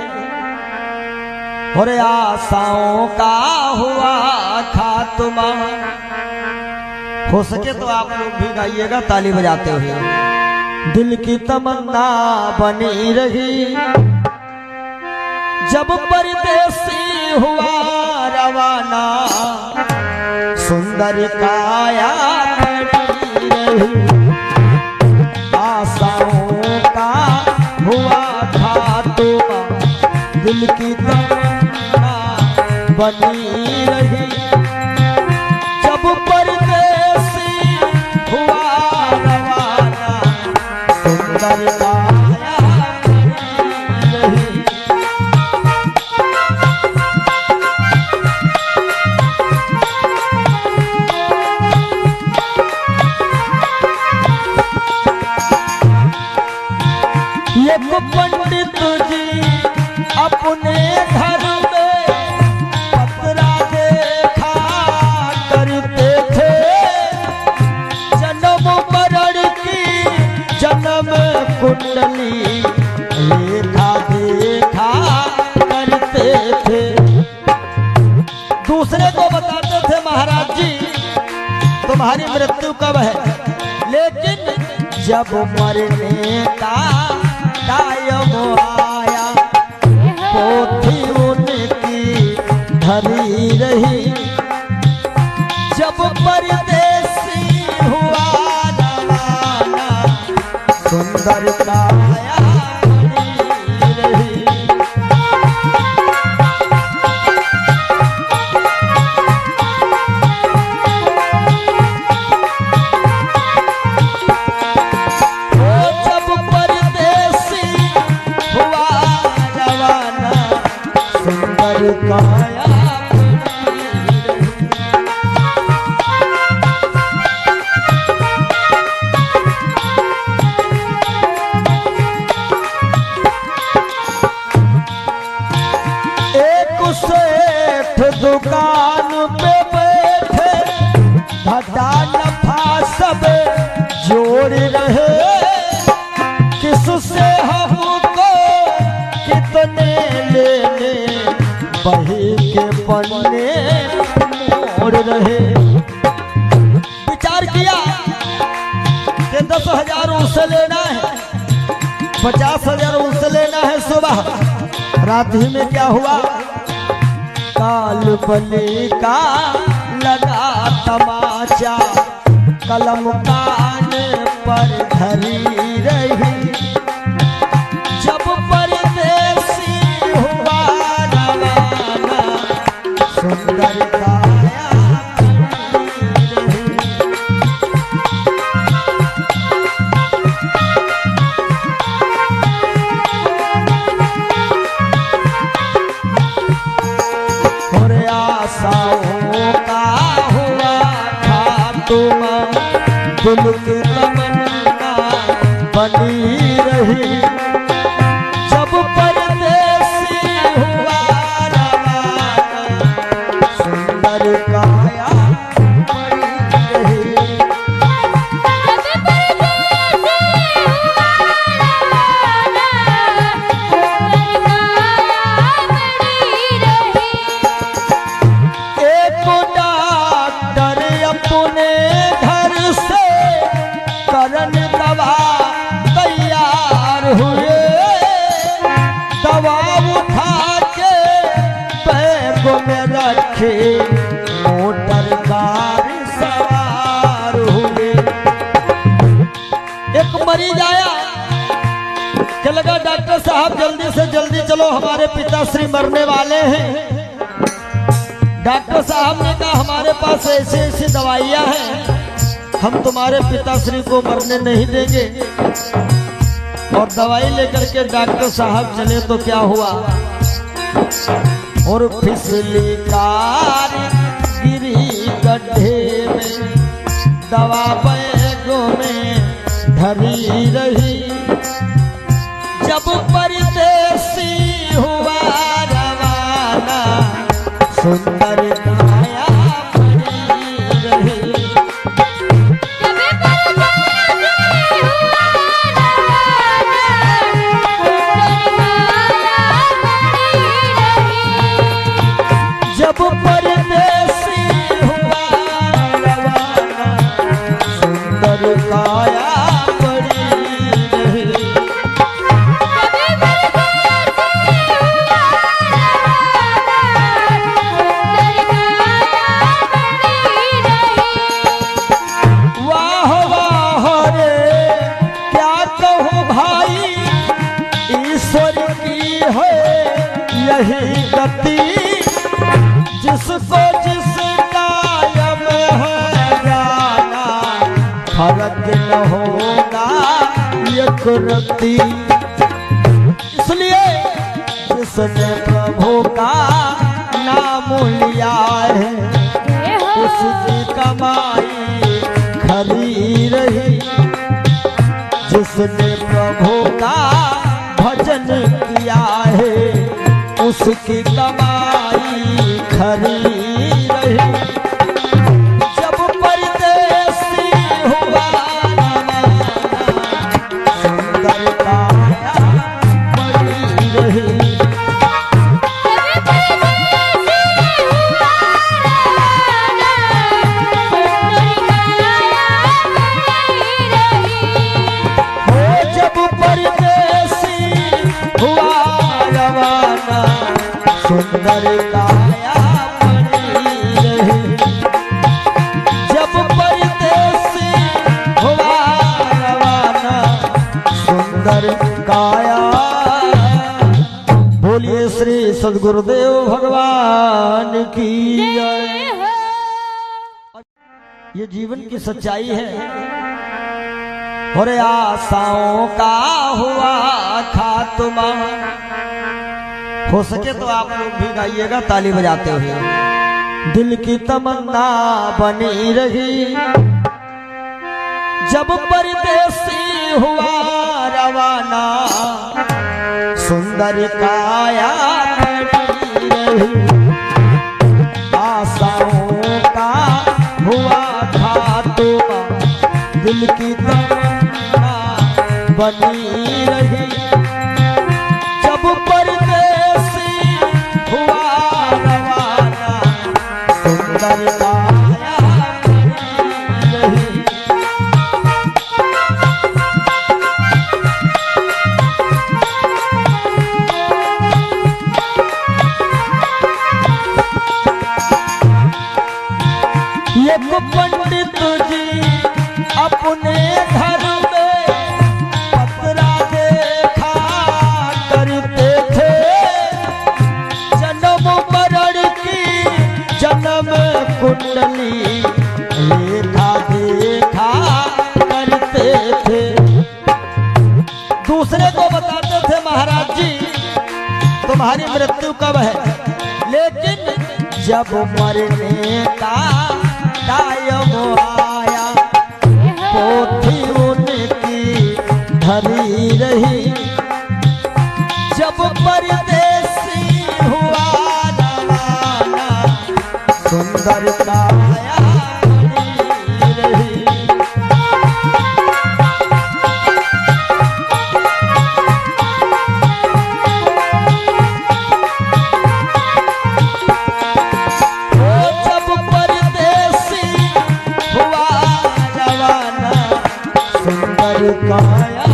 Speaker 1: और आशाओं का हुआ खात्मा। हो सके तो आप लोग भी गाइएगा ताली बजाते हुए। दिल की तमन्ना बनी रही जब परदेसी हुआ रवाना, सुंदर काया खड़ी रही। आशाओं का हुआ खात्मा, दिल की तमन्ना बनी रही जब परदेसी हुआ रवाना, सुंदर काया खड़ी रही। एक पंडित जी अपने घर में पतरा देखा करते थे, जन्म मरण की जन्म कुंडली लेखा देखा करते थे। दूसरे को बताते थे महाराज जी तुम्हारी मृत्यु कब है, लेकिन जब मरने का टाइम आया पोथी उनकी धरी रही। जब परदेसी हुआ रवाना, सुंदर काया खड़ी रही। काया एक सेठ दुकान पे बैठे, घाटा नफा सब जोड़ रहे। किससे हमको कितने लेने, बही के पन्ने मोड़ रहे। विचार किया कि 10,000 उससे लेना है, 50,000 उससे लेना है। सुबह रात ही में क्या हुआ, काल बली का लगा तमाचा, कलम कान पर धरी रही। जब परदेसी हुआ रवाना, सुंदर काया खड़ी रही। और आशाओं का हुआ खात्मा, दिल की तमन्ना बनी रही जब परदेसी हुआ रवाना, सुंदर काया खड़ी रही। एक डॉक्टर अपने घर से करन दवा तैयार हुए। दवा उठा के बैग में रखे, मोटर कार सवार हुए। एक मरीज आया कि लगा डॉक्टर साहब जल्दी से जल्दी चलो, हमारे पिताश्री मरने वाले हैं। डॉक्टर साहब ने कहा हमारे पास ऐसी ऐसी दवाइयां हैं, हम तुम्हारे पिताश्री को मरने नहीं देंगे। और दवाई लेकर के डॉक्टर साहब चले तो क्या हुआ, और फिसली कार गिरी गड्ढे में, दवा बैगों में धरी रही। जब परदेसी हुआ रवाना, सुंदर काया खड़ी रही। यही गति जिसको जिसका यम है जाना, फर्क न होगा ये कुर्ती। इसलिए जिसने प्रभु का नाम लिया है उसकी कमाई खरी रही। जिसने प्रभु का भजन किया है उसकी कमाई खरी रही। जब परदेसी हुआ सुंदर काया बनी रही। सुंदर काया बनी रही। जब परदेसी हुआ रवाना सुंदर काया। बोलिए श्री सद्गुरुदेव भगवान की जय। ये जीवन की सच्चाई है। और आशाओं का हुआ खात्मा। हो सके तो आप लोग भी गाइएगा ताली बजाते हुए। दिल की तमन्ना बनी रही जब परदेसी हुआ रवाना सुंदर काया बनी रही। आशाओं का हुआ खात्मा दिल की तमन्ना बनी रही जब परदेसी हुआ रवाना सुंदर काया बनी रही। एक पंडित जी अपने घर में पतरा देखा करते थे। जन्म मरण की जन्म कुंडली लेखा देखा करते थे। दूसरे को बताते थे महाराज जी तुम्हारी मृत्यु कब है, लेकिन जब मरने का टाइम आया पोथी उनकी धरी रही। जब परदेसी हुआ रवाना सुंदर काया बनी रही। जब परदेसी हुआ रवाना सुंदर काया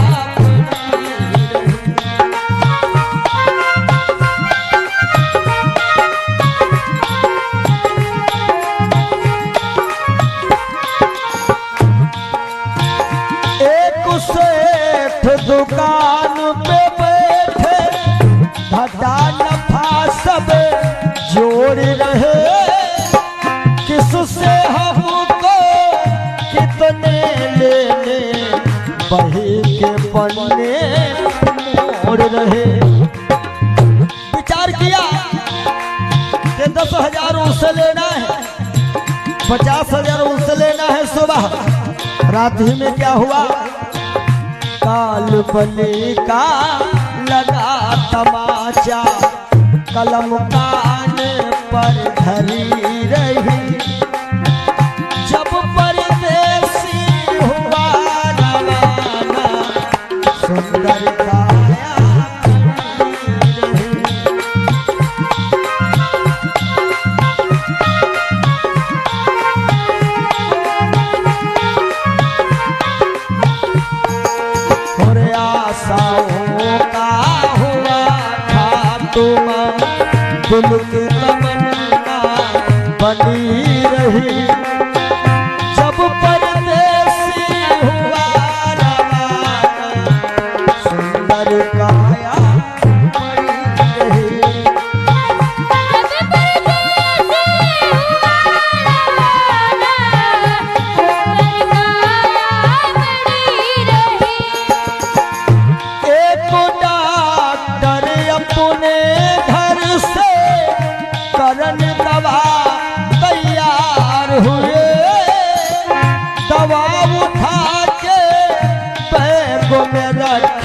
Speaker 1: सेठ दुकान पे बैठे घाटा नफा सब जोड़ रहे। किससे हमको कितने लेने बही के पन्ने मोड़ रहे। विचार किया कि 10,000 उससे लेना है, 50,000 उससे लेना है। सुबह रात ही में क्या हुआ, काल बली का लगा तमाचा कलम कान पर धरी रही। जब परदेसी हुआ रवाना सुंदर काया बनी रही। आशाओं का हुआ खात्मा दिल की तमन्ना बनी रही। जब परदेसी हुआ रवाना सुंदर काया बनी रही।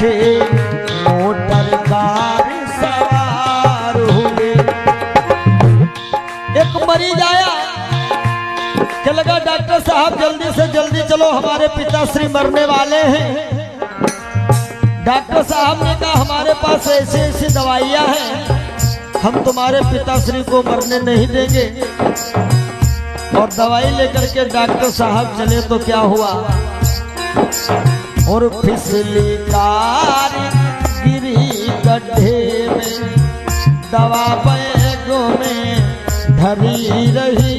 Speaker 1: देखे मोटर कार सवार हुए। एक मरीज आया कि लगा डॉक्टर साहब जल्दी से जल्दी चलो, हमारे पिताश्री मरने वाले हैं। डॉक्टर साहब ने कहा हमारे पास ऐसी ऐसी दवाइयां हैं, हम तुम्हारे पिताश्री को मरने नहीं देंगे। और दवाई लेकर के डॉक्टर साहब चले तो क्या हुआ, और फिसली कार गिरी गड्ढे में, दवा बैगों में धरी रही।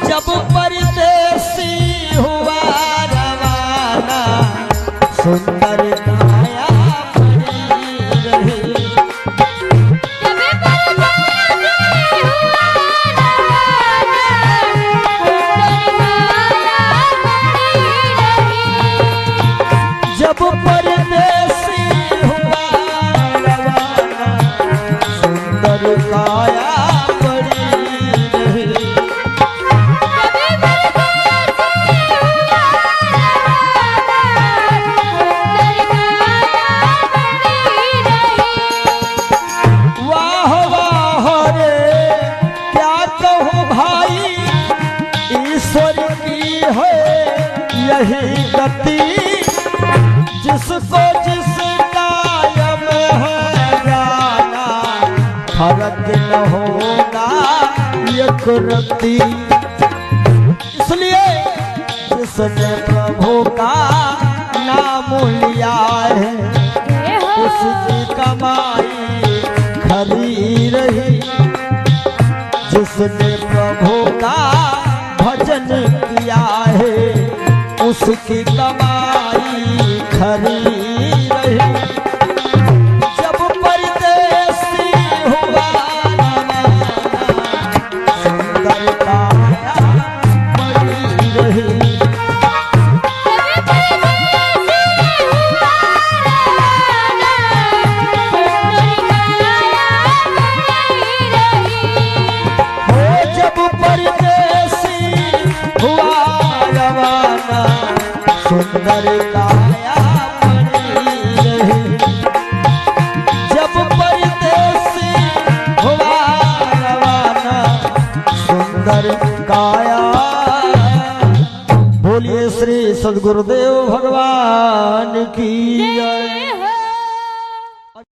Speaker 1: जब परदेसी हुआ रवाना, सुंदर काया पड़ी रही। जब परदेसी हुआ रवाना, सुंदर काया पड़ी रही। वाह वाह रे क्या कहूँ भाई, ईश्वर की है यही गति। जिसको जिस कायम है जाना, फर्क न होगा एक रत्ती। इसलिए जिसने प्रभु का नाम लिया है, उसकी कमाई खरी रही। जिसने प्रभु का भजन किया है, उसकी कमाई खरी रही। जब परदेसी हुआ रवाना, सुंदर काया पड़ी रही। हो जब परदेसी हुआ रवाना, सुंदर काया पड़ी रही। जब परदेसी हुआ रवाना, सुंदर काया। बोलिए श्री सद्गुरुदेव।